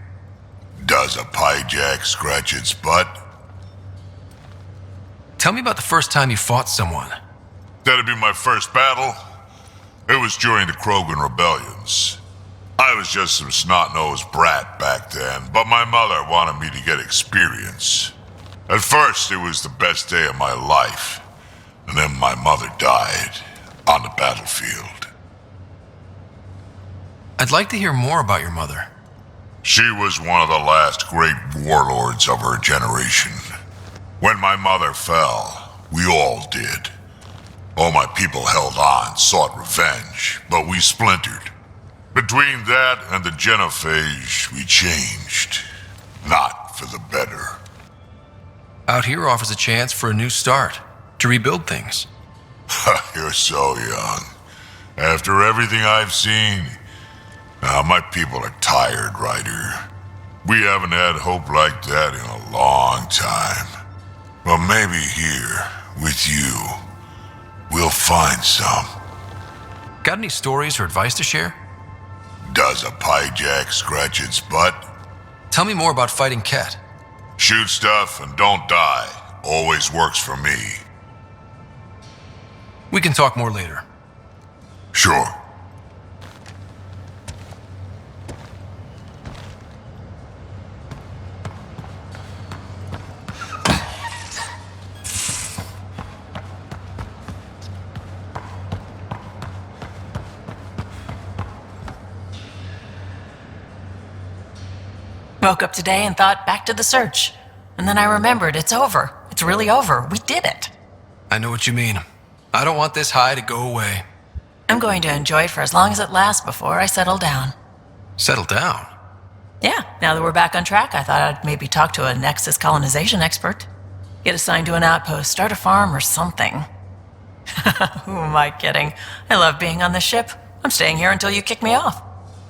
Does a piejack scratch its butt? Tell me about the first time you fought someone. That'd be my first battle. It was during the Krogan rebellions. I was just some snot-nosed brat back then, but my mother wanted me to get experience. At first, it was the best day of my life. And then my mother died on the battlefield. I'd like to hear more about your mother. She was one of the last great warlords of her generation. When my mother fell, we all did. All my people held on, sought revenge, but we splintered. Between that and the Genophage, we changed. Not for the better. Out here offers a chance for a new start, to rebuild things. You're so young. After everything I've seen, now my people are tired, Ryder. We haven't had hope like that in a long time. But maybe here, with you, we'll find some. Got any stories or advice to share? Does a piejack scratch its butt? Tell me more about fighting Kett. Shoot stuff and don't die. Always works for me. We can talk more later. Sure. Woke up today and thought, back to the search. And then I remembered, it's over. It's really over. We did it. I know what you mean. I don't want this high to go away. I'm going to enjoy it for as long as it lasts before I settle down. Settle down? Yeah, now that we're back on track, I thought I'd maybe talk to a Nexus colonization expert. Get assigned to an outpost, start a farm or something. Who am I kidding? I love being on the ship. I'm staying here until you kick me off.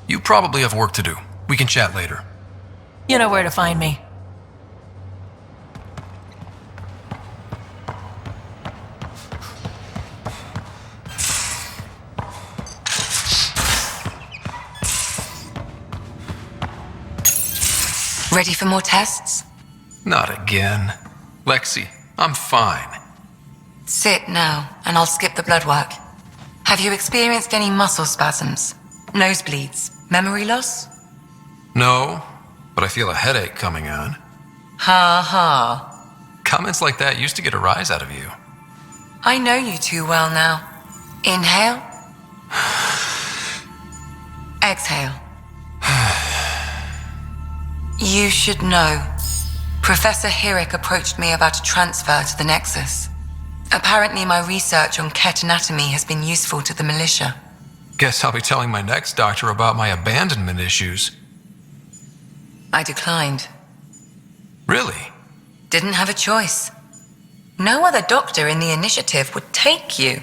You probably have work to do. We can chat later. You know where to find me. Ready for more tests? Not again. Lexi, I'm fine. Sit now, and I'll skip the blood work. Have you experienced any muscle spasms? Nosebleeds? Memory loss? No, but I feel a headache coming on. Ha ha. Comments like that used to get a rise out of you. I know you too well now. Inhale. Exhale. You should know. Professor Hirek approached me about a transfer to the Nexus. Apparently my research on Kett anatomy has been useful to the militia. Guess I'll be telling my next doctor about my abandonment issues. I declined. Really? Didn't have a choice. No other doctor in the initiative would take you.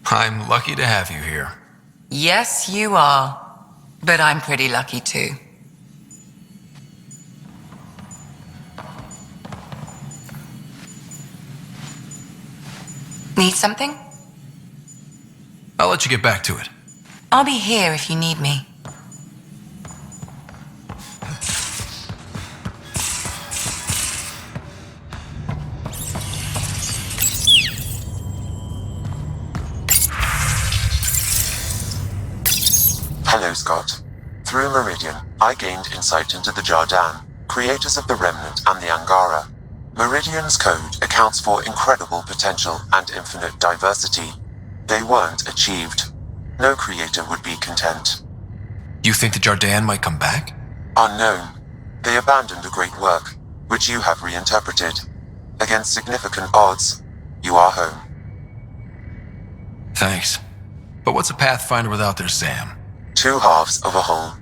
I'm lucky to have you here. Yes, you are. But I'm pretty lucky too. Need something? I'll let you get back to it. I'll be here if you need me. Hello, Scott. Through Meridian, I gained insight into the Jardin, creators of the Remnant and the Angara. Meridian's code accounts for incredible potential and infinite diversity. They weren't achieved. No creator would be content. You think the Jardin might come back? Unknown. They abandoned a great work, which you have reinterpreted. Against significant odds, you are home. Thanks. But what's a Pathfinder without their Sam? Two halves of a whole.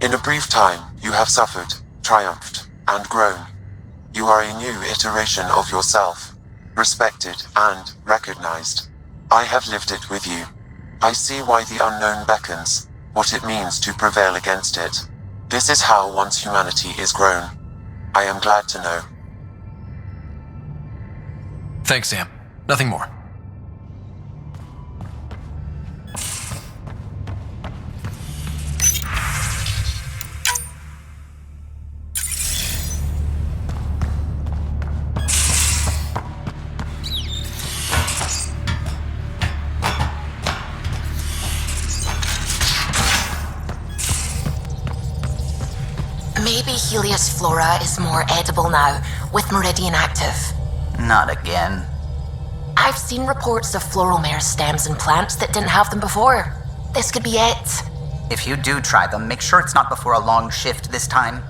In a brief time, you have suffered, triumphed, and grown. You are a new iteration of yourself, respected and recognized. I have lived it with you. I see why the unknown beckons, what it means to prevail against it. This is how one's humanity is grown. I am glad to know. Thanks, Sam. Nothing more. Maybe Helios flora is more edible now, with Meridian active. Not again. I've seen reports of floral mare stems and plants that didn't have them before. This could be it. If you do try them, make sure it's not before a long shift this time.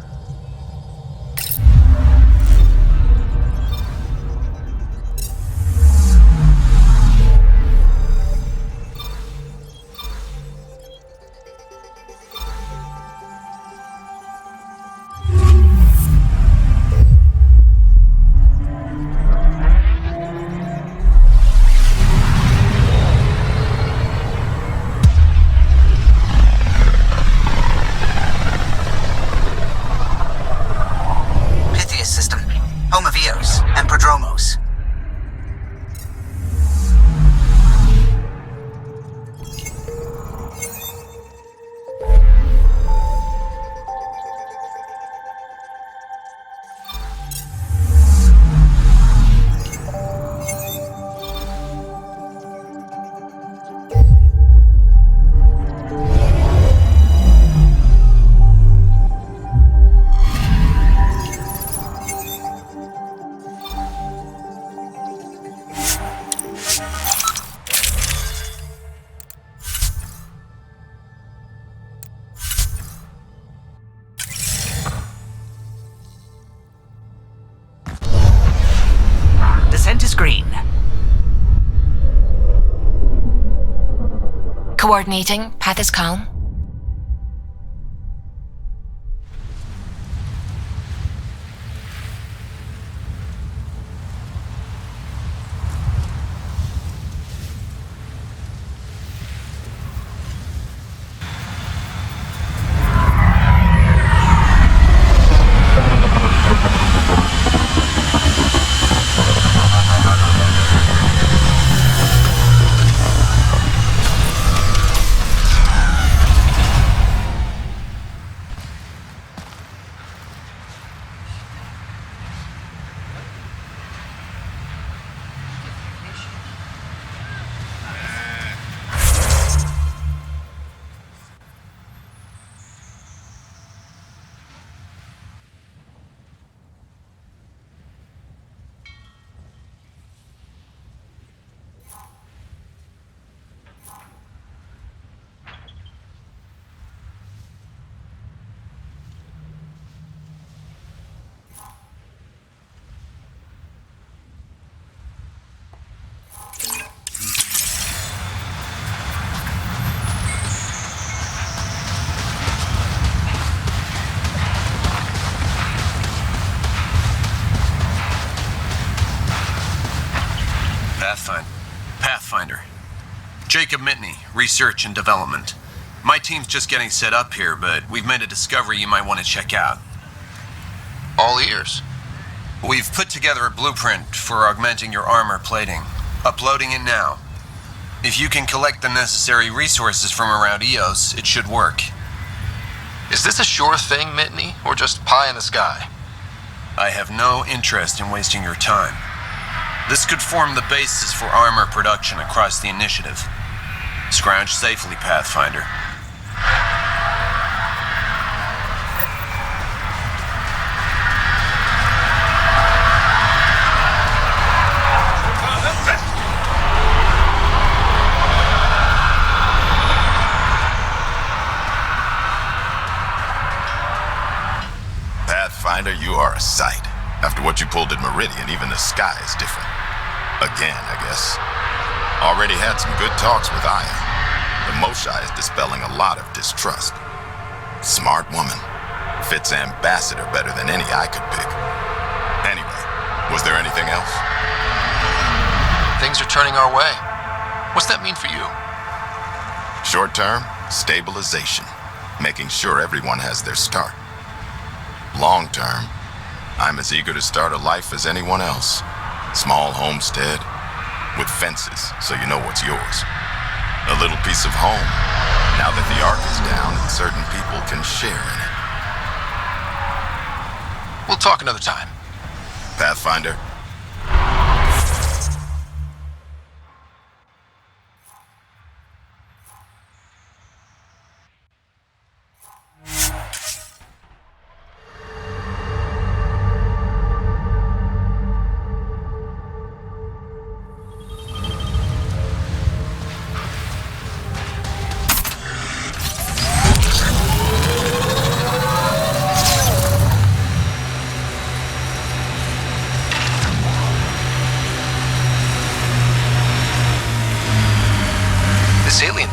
screen. Coordinating. Path is calm. Pathfinder. Jacob Mitney, Research and Development. My team's just getting set up here, but we've made a discovery you might want to check out. All ears. We've put together a blueprint for augmenting your armor plating. Uploading it now. If you can collect the necessary resources from around EOS, it should work. Is this a sure thing, Mitney, or just pie in the sky? I have no interest in wasting your time. This could form the basis for armor production across the initiative. Scrounge safely, Pathfinder. Pathfinder, you are a sight. After what you pulled at Meridian, even the sky is different. Again, I guess. Already had some good talks with Aya. The Moshae is dispelling a lot of distrust. Smart woman. Fits ambassador better than any I could pick. Anyway, was there anything else? Things are turning our way. What's that mean for you? Short term, stabilization. Making sure everyone has their start. Long term, I'm as eager to start a life as anyone else. Small homestead, with fences so you know what's yours. A little piece of home, now that the Ark is down and certain people can share in it. We'll talk another time. Pathfinder.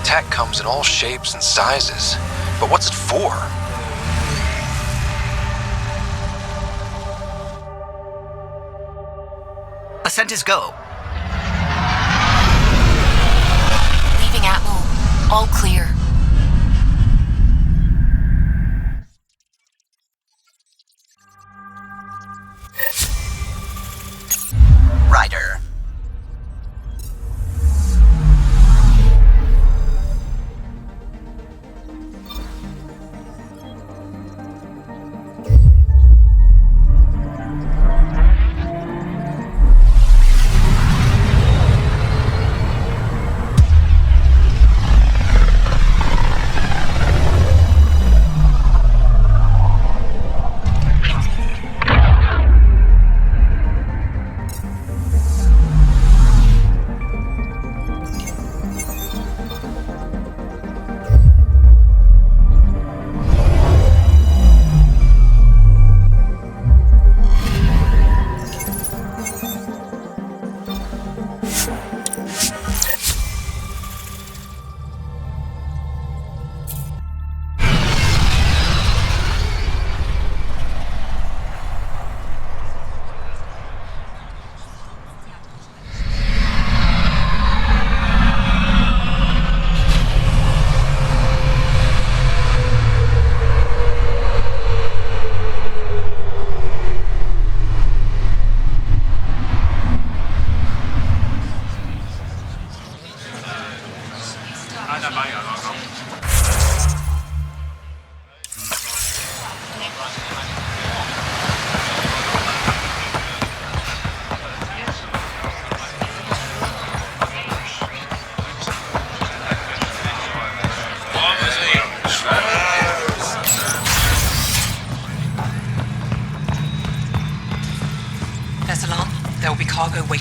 Tech comes in all shapes and sizes, but what's it for? Ascent is go. Leaving Atmo. All clear. Ryder.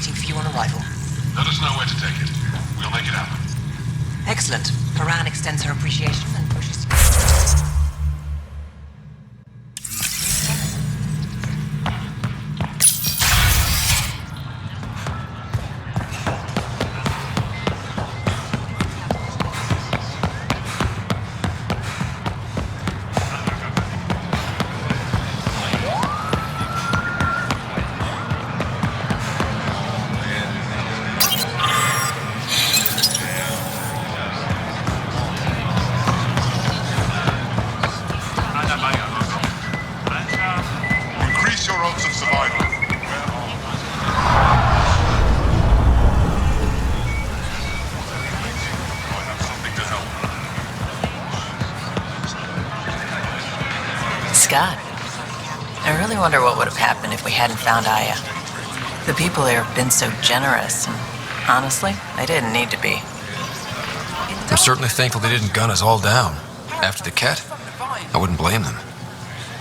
waiting for you on arrival. Let us know where to take it. We'll make it happen. Excellent. Paran extends her appreciation and pushes. Increase your odds of survival. I have something to help. Scott, I really wonder what would have happened if we hadn't found Aya. The people here have been so generous, and honestly, they didn't need to be. I'm certainly thankful they didn't gun us all down. After the Kett, I wouldn't blame them.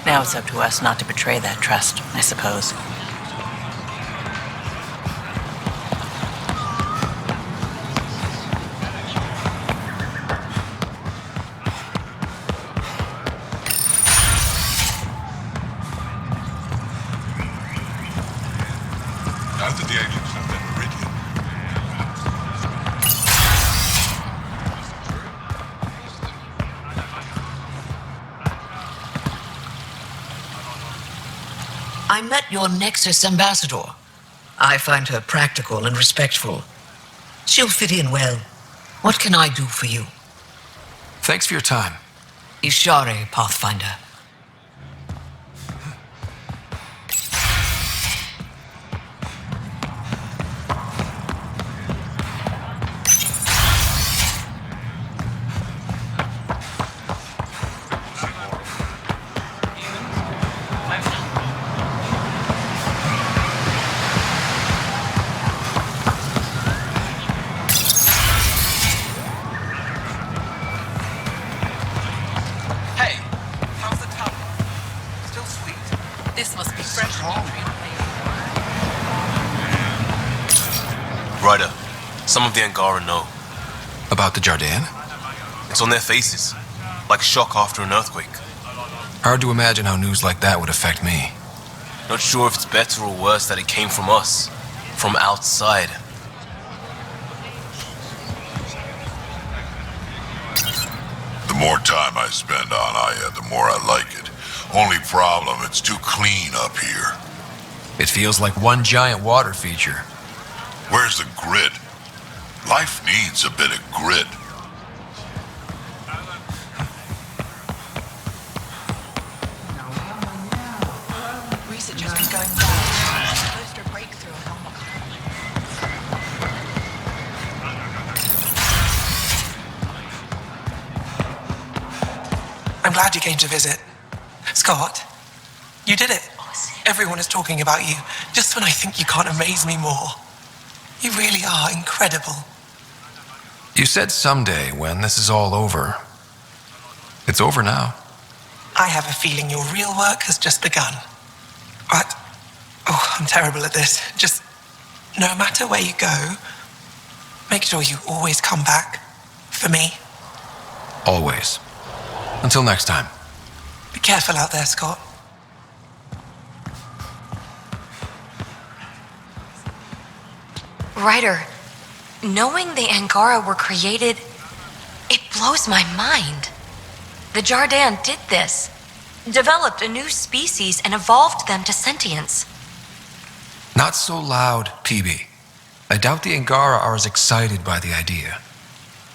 Now it's up to us not to betray that trust, I suppose. Now that the aliens have their meridian, I met your Nexus ambassador. I find her practical and respectful. She'll fit in well. What can I do for you? Thanks for your time. Ishare, Pathfinder. This must be fresh. Ryder, some of the Angara know. About the Jardin? It's on their faces, like shock after an earthquake. Hard to imagine how news like that would affect me. Not sure if it's better or worse that it came from us, from outside. the more time I spend on Aya, the more I like it. Only problem, it's too clean up here. It feels like one giant water feature. Where's the grit? Life needs a bit of grit. Research has been going bad. Supposed to breakthrough. I'm glad you came to visit. Scott, you did it. Everyone is talking about you, just when I think you can't amaze me more. You really are incredible. You said someday when this is all over. It's over now. I have a feeling your real work has just begun. But, I'm terrible at this. Just, no matter where you go, make sure you always come back. For me. Always. Until next time. Be careful out there, Scott. Ryder, knowing the Angara were created, it blows my mind. The Jardin did this, developed a new species and evolved them to sentience. Not so loud, PB. I doubt the Angara are as excited by the idea.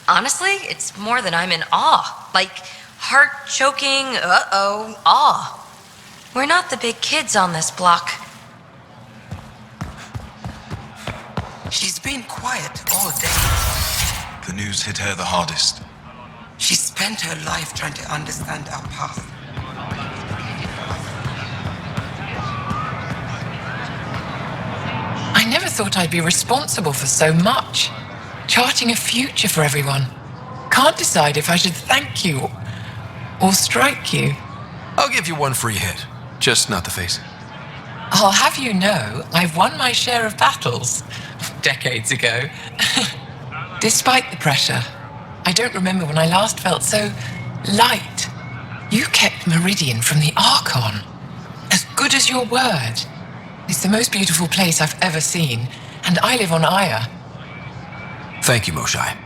Honestly, it's more than I'm in awe. Like, heart-choking, awe. We're not the big kids on this block. She's been quiet all day. The news hit her the hardest. She spent her life trying to understand our past. I never thought I'd be responsible for so much. Charting a future for everyone. Can't decide if I should thank you or strike you. I'll give you one free hit. Just not the face. I'll have you know, I've won my share of battles. Decades ago. Despite the pressure, I don't remember when I last felt so light. You kept Meridian from the Archon. As good as your word. It's the most beautiful place I've ever seen, and I live on Aya. Thank you, Moshai.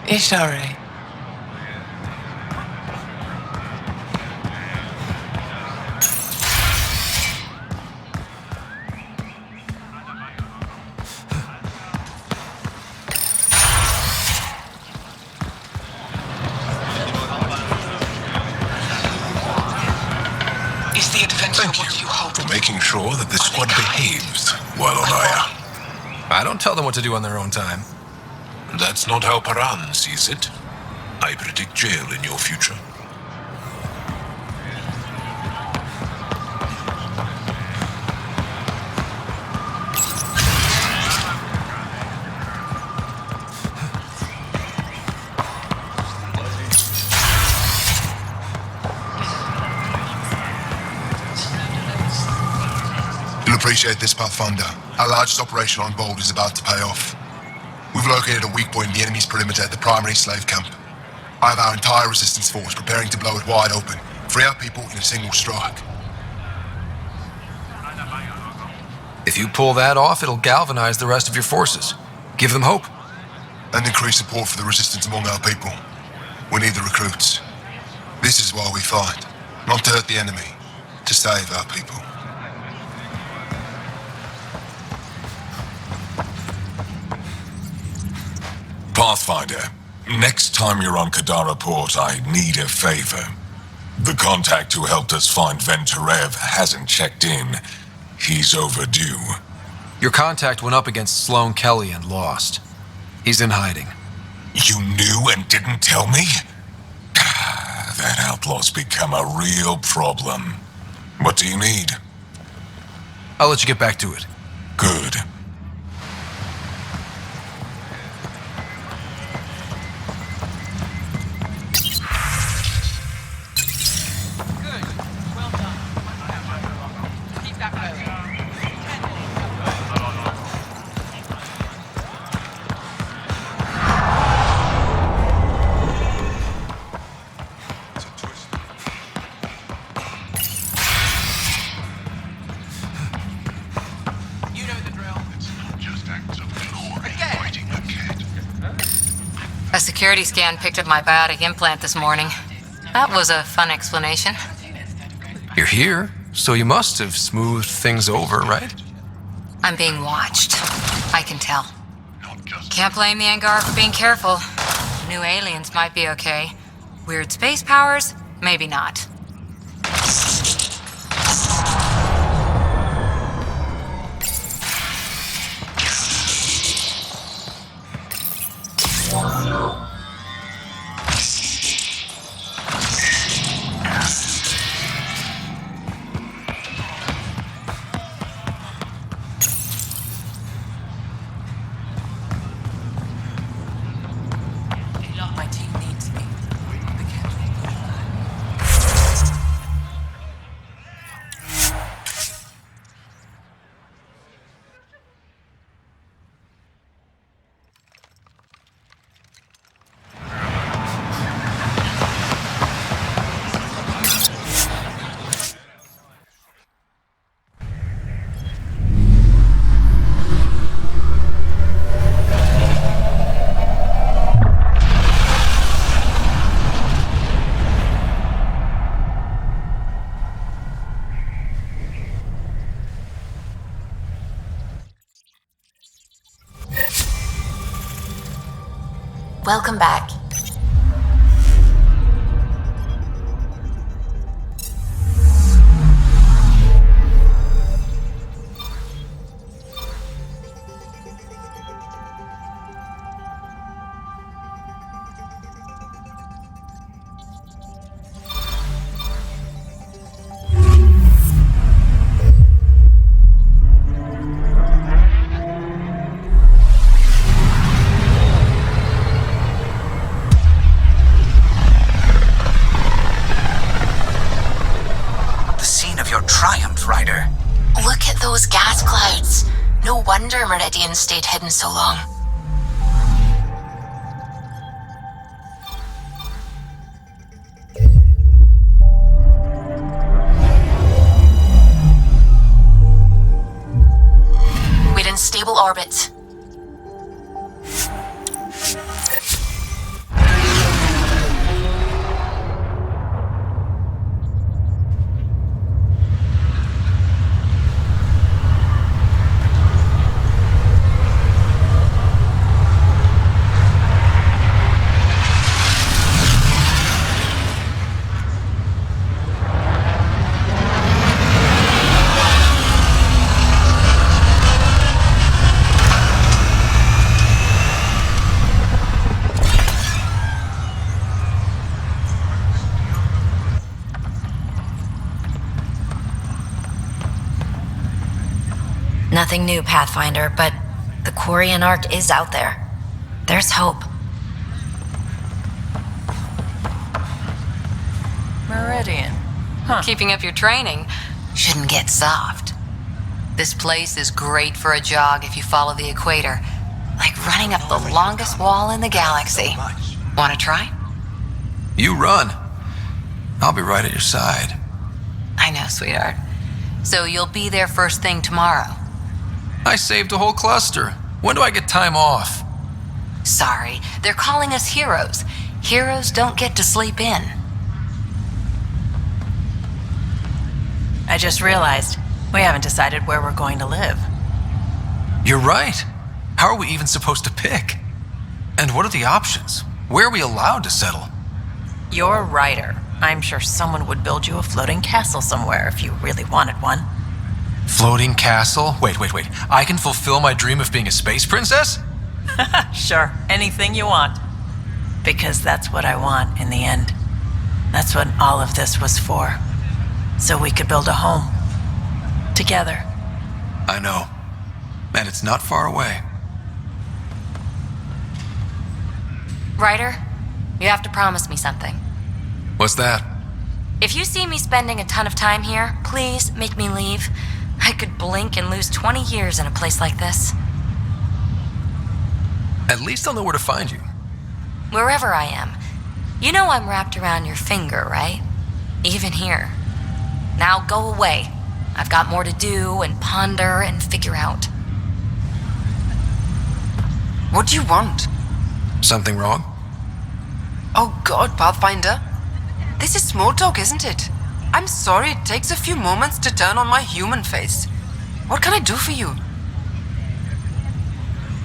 Ishare. For making sure that the squad behaves while on Aya. I don't tell them what to do on their own time. That's not how Paran sees it. I predict jail in your future. Appreciate this, Pathfinder. Our largest operation on board is about to pay off. We've located a weak point in the enemy's perimeter at the primary slave camp. I have our entire resistance force preparing to blow it wide open, free our people in a single strike. If you pull that off, it'll galvanize the rest of your forces. Give them hope. And increase support for the resistance among our people. We need the recruits. This is why we fight. Not to hurt the enemy, to save our people. Pathfinder, next time you're on Kadara Port, I need a favor. The contact who helped us find Venturev hasn't checked in. He's overdue. Your contact went up against Sloan Kelly and lost. He's in hiding. You knew and didn't tell me? That outlaw's become a real problem. What do you need? I'll let you get back to it. Good. A security scan picked up my biotic implant this morning. That was a fun explanation. You're here, so you must have smoothed things over, right? I'm being watched. I can tell. Can't blame the Angar for being careful. New aliens might be okay. Weird space powers? Maybe not. Welcome back. wonder Meridian stayed hidden so long. We're in stable orbit. Nothing new, Pathfinder, but the Quarian Ark is out there. There's hope. Meridian. Keeping up your training shouldn't get soft. This place is great for a jog if you follow the equator, like running up the longest wall in the galaxy. Want to try? You run. I'll be right at your side. I know, sweetheart. So you'll be there first thing tomorrow. I saved a whole cluster. When do I get time off? Sorry, they're calling us heroes. Heroes don't get to sleep in. I just realized we haven't decided where we're going to live. You're right. How are we even supposed to pick? And what are the options? Where are we allowed to settle? You're Ryder. I'm sure someone would build you a floating castle somewhere if you really wanted one. Floating castle? Wait. I can fulfill my dream of being a space princess? Sure, anything you want. Because that's what I want in the end. That's what all of this was for. So we could build a home. Together. I know. And it's not far away. Ryder, you have to promise me something. What's that? If you see me spending a ton of time here, please make me leave. I could blink and lose 20 years in a place like this. At least I'll know where to find you. Wherever I am. You know I'm wrapped around your finger, right? Even here. Now go away. I've got more to do and ponder and figure out. What do you want? Something wrong? Oh God, Pathfinder. This is small talk, isn't it? I'm sorry it takes a few moments to turn on my human face. What can I do for you?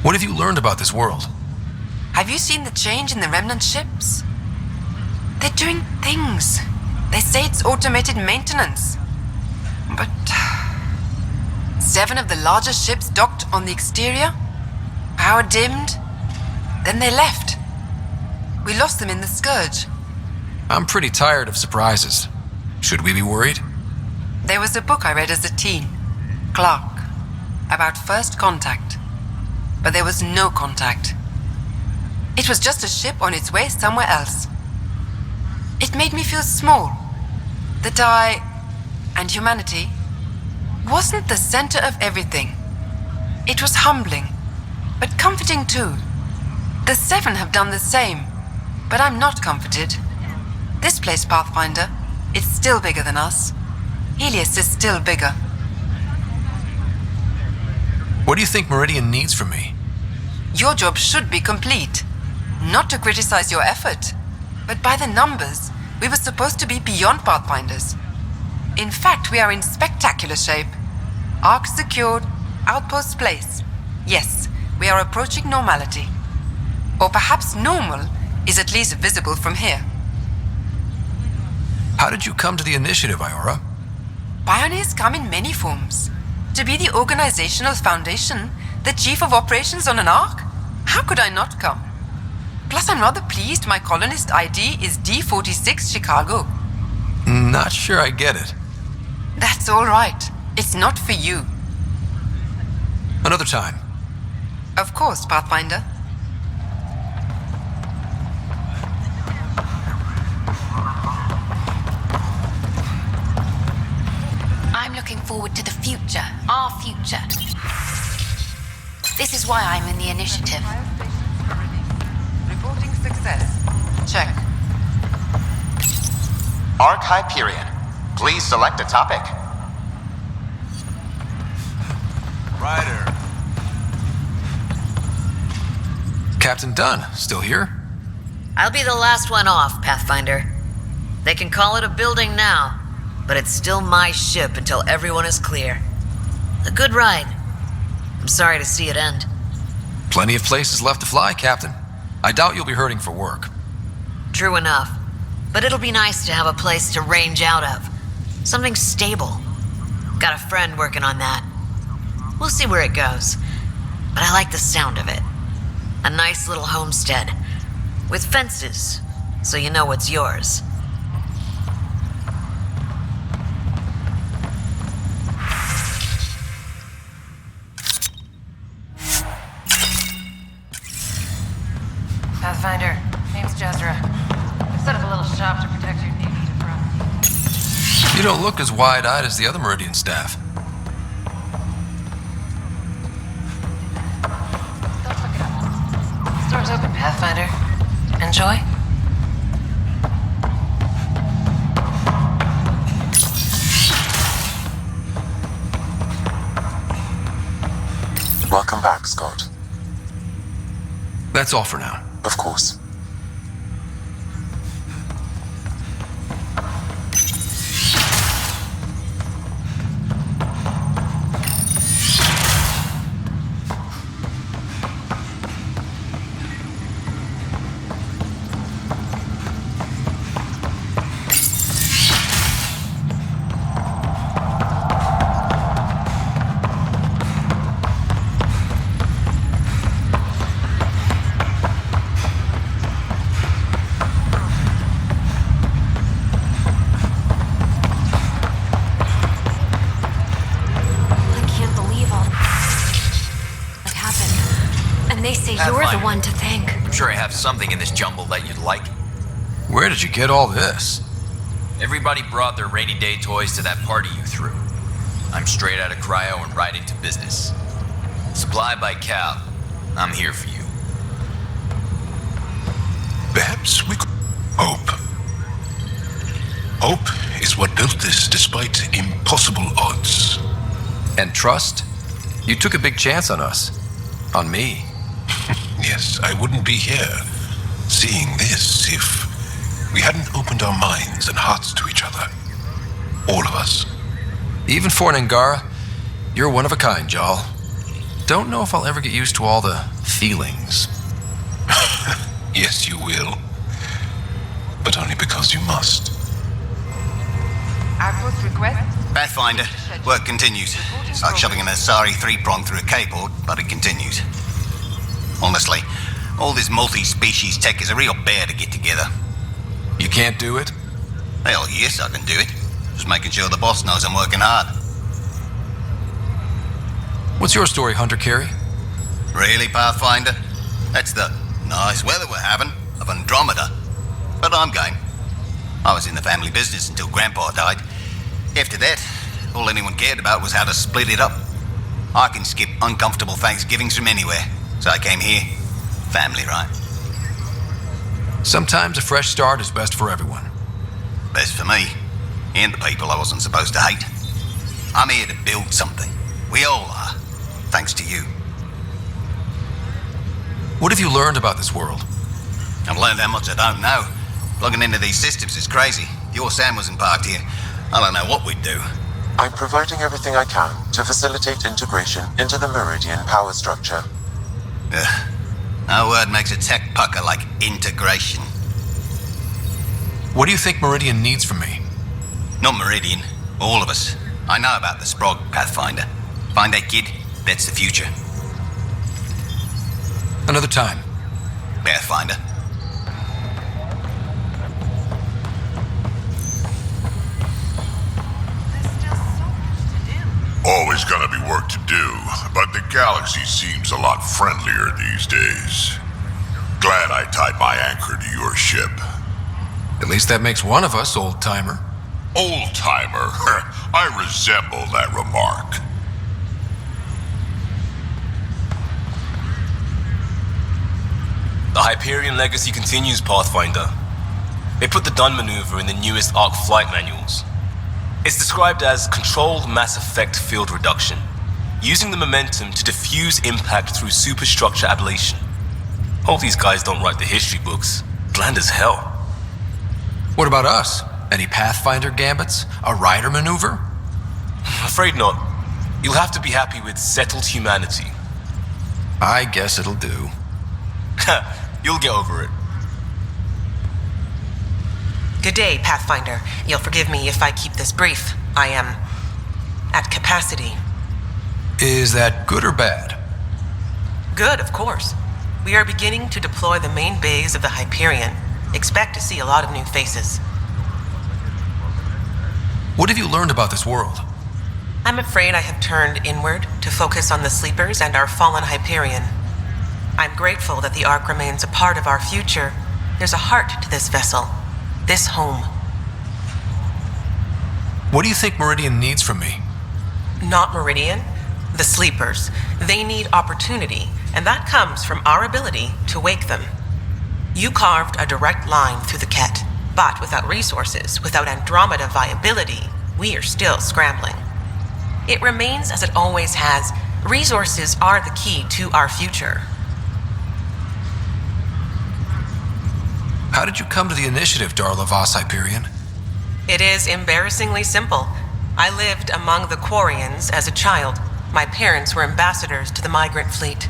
What have you learned about this world? Have you seen the change in the Remnant ships? They're doing things. They say it's automated maintenance. But 7 of the largest ships docked on the exterior, power dimmed, then they left. We lost them in the Scourge. I'm pretty tired of surprises. Should we be worried? There was a book I read as a teen, Clark, about first contact. But there was no contact. It was just a ship on its way somewhere else. It made me feel small. That I, and humanity, wasn't the center of everything. It was humbling, but comforting too. The 7 have done the same, but I'm not comforted. This place, Pathfinder, it's still bigger than us. Helios is still bigger. What do you think Meridian needs from me? Your job should be complete. Not to criticize your effort, but by the numbers, we were supposed to be beyond Pathfinders. In fact, we are in spectacular shape. Ark secured, outpost placed. Yes, we are approaching normality. Or perhaps normal is at least visible from here. How did you come to the initiative, Iora? Pioneers come in many forms. To be the organizational foundation, the chief of operations on an Ark? How could I not come? Plus, I'm rather pleased my colonist ID is D46 Chicago. Not sure I get it. That's all right. It's not for you. Another time. Of course, Pathfinder. I'm looking forward to the future, our future. This is why I'm in the initiative. Reporting success. Check. Arc Hyperion. Please select a topic. Ryder. Captain Dunn, still here? I'll be the last one off, Pathfinder. They can call it a building now, but it's still my ship until everyone is clear. A good ride. I'm sorry to see it end. Plenty of places left to fly, Captain. I doubt you'll be hurting for work. True enough. But it'll be nice to have a place to range out of. Something stable. Got a friend working on that. We'll see where it goes. But I like the sound of it. A nice little homestead. With fences, so you know what's yours. Pathfinder, name's Jezra. I've set up a little shop to protect your navy from. You don't look as wide-eyed as the other Meridian staff. Store's open, Pathfinder. Enjoy. Welcome back, Scott. That's all for now. Of course. You're the one to thank. I'm sure I have something in this jumble that you'd like. Where did you get all this? Everybody brought their rainy day toys to that party you threw. I'm straight out of cryo and right into business. Supply by Cal. I'm here for you. Perhaps we could hope. Hope is what built this despite impossible odds. And trust? You took a big chance on us. On me. Yes, I wouldn't be here seeing this if we hadn't opened our minds and hearts to each other. All of us. Even for an Angara, you're one of a kind, Jal. Don't know if I'll ever get used to all the feelings. Yes, you will. But only because you must. Outpost request. Pathfinder, work continues. It's like shoving an Asari 3-prong through a K-port, but it continues. Honestly, all this multi-species tech is a real bear to get together. You can't do it? Hell, yes, I can do it. Just making sure the boss knows I'm working hard. What's your story, Hunter Carey? Really, Pathfinder? That's the nice weather we're having of Andromeda. But I'm game. I was in the family business until Grandpa died. After that, all anyone cared about was how to split it up. I can skip uncomfortable Thanksgivings from anywhere, so I came here. Family, right? Sometimes a fresh start is best for everyone. Best for me, and the people I wasn't supposed to hate. I'm here to build something. We all are, thanks to you. What have you learned about this world? I've learned how much I don't know. Plugging into these systems is crazy. If your Sam wasn't parked here, I don't know what we'd do. I'm providing everything I can to facilitate integration into the Meridian power structure. No word makes a tech pucker like integration. What do you think Meridian needs from me? Not Meridian. All of us. I know about the Sprog, Pathfinder. Find that kid, that's the future. Another time. Pathfinder. Always gonna be work to do, but the galaxy seems a lot friendlier these days. Glad I tied my anchor to your ship. At least that makes one of us old-timer. Old-timer? I resemble that remark. The Hyperion legacy continues, Pathfinder. They put the Dun maneuver in the newest Arc flight manuals. It's described as controlled mass effect field reduction, using the momentum to diffuse impact through superstructure ablation. Hope these guys don't write the history books. Bland as hell. What about us? Any Pathfinder gambits? A Ryder maneuver? Afraid not. You'll have to be happy with settled humanity. I guess it'll do. You'll get over it. Good day, Pathfinder. You'll forgive me if I keep this brief. I am at capacity. Is that good or bad? Good, of course. We are beginning to deploy the main bays of the Hyperion. Expect to see a lot of new faces. What have you learned about this world? I'm afraid I have turned inward to focus on the sleepers and our fallen Hyperion. I'm grateful that the Ark remains a part of our future. There's a heart to this vessel, this home. What do you think Meridian needs from me? Not Meridian, the sleepers. They need opportunity, and that comes from our ability to wake them. You carved a direct line through the Kett, but without resources, without Andromeda viability, we are still scrambling. It remains as it always has. Resources are the key to our future. How did you come to the initiative, Darla Voss Hyperion? It is embarrassingly simple. I lived among the Quarians as a child. My parents were ambassadors to the migrant fleet.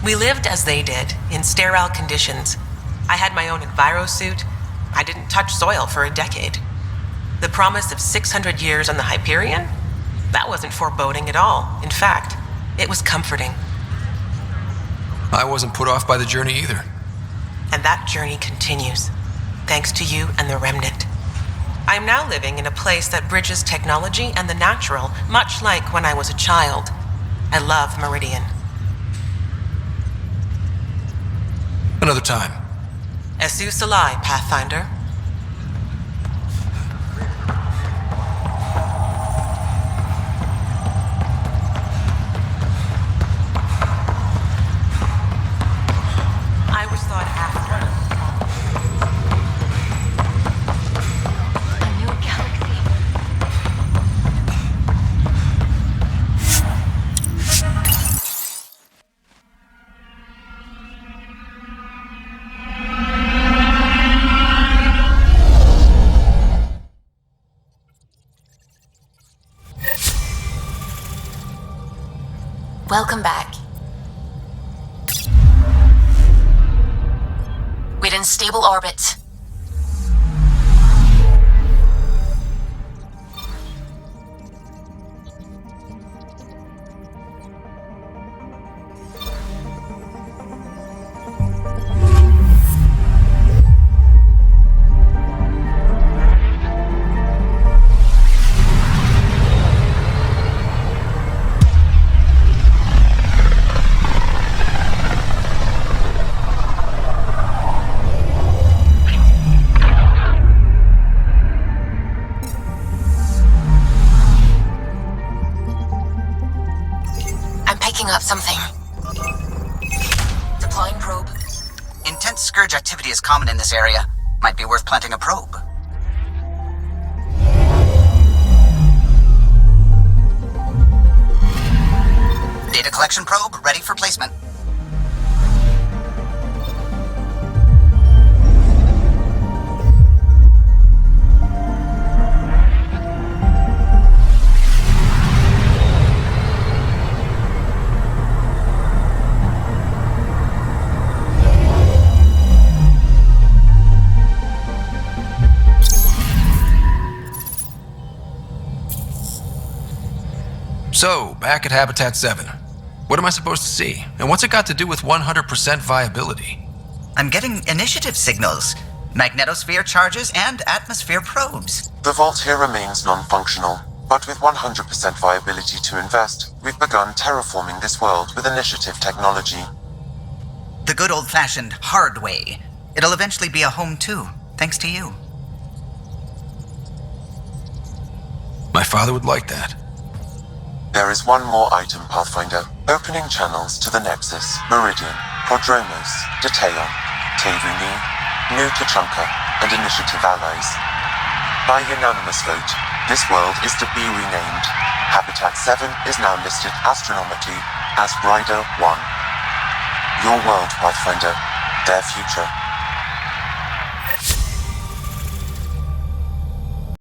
We lived as they did, in sterile conditions. I had my own envirosuit. I didn't touch soil for a decade. The promise of 600 years on the Hyperion? That wasn't foreboding at all. In fact, it was comforting. I wasn't put off by the journey either. And that journey continues, thanks to you and the Remnant. I am now living in a place that bridges technology and the natural, much like when I was a child. I love Meridian. Another time. Esu Salai, Pathfinder. I was thought after. A new galaxy. Welcome back. We're in stable orbit. Up something. Deploying probe. Intense scourge activity is common in this area. Might be worth planting a probe. Data collection probe ready for placement. So, back at Habitat 7. What am I supposed to see? And what's it got to do with 100% viability? I'm getting initiative signals, magnetosphere charges, and atmosphere probes. The vault here remains non-functional, but with 100% viability to invest, we've begun terraforming this world with initiative technology. The good old-fashioned hard way. It'll eventually be a home too, thanks to you. My father would like that. There is one more item, Pathfinder. Opening channels to the Nexus, Meridian. Prodromos, Detail, Tevuni, New Tachanka, and Initiative allies. By unanimous vote, this world is to be renamed. Habitat 7 is now listed astronomically as Ryder 1. Your world, Pathfinder, their future.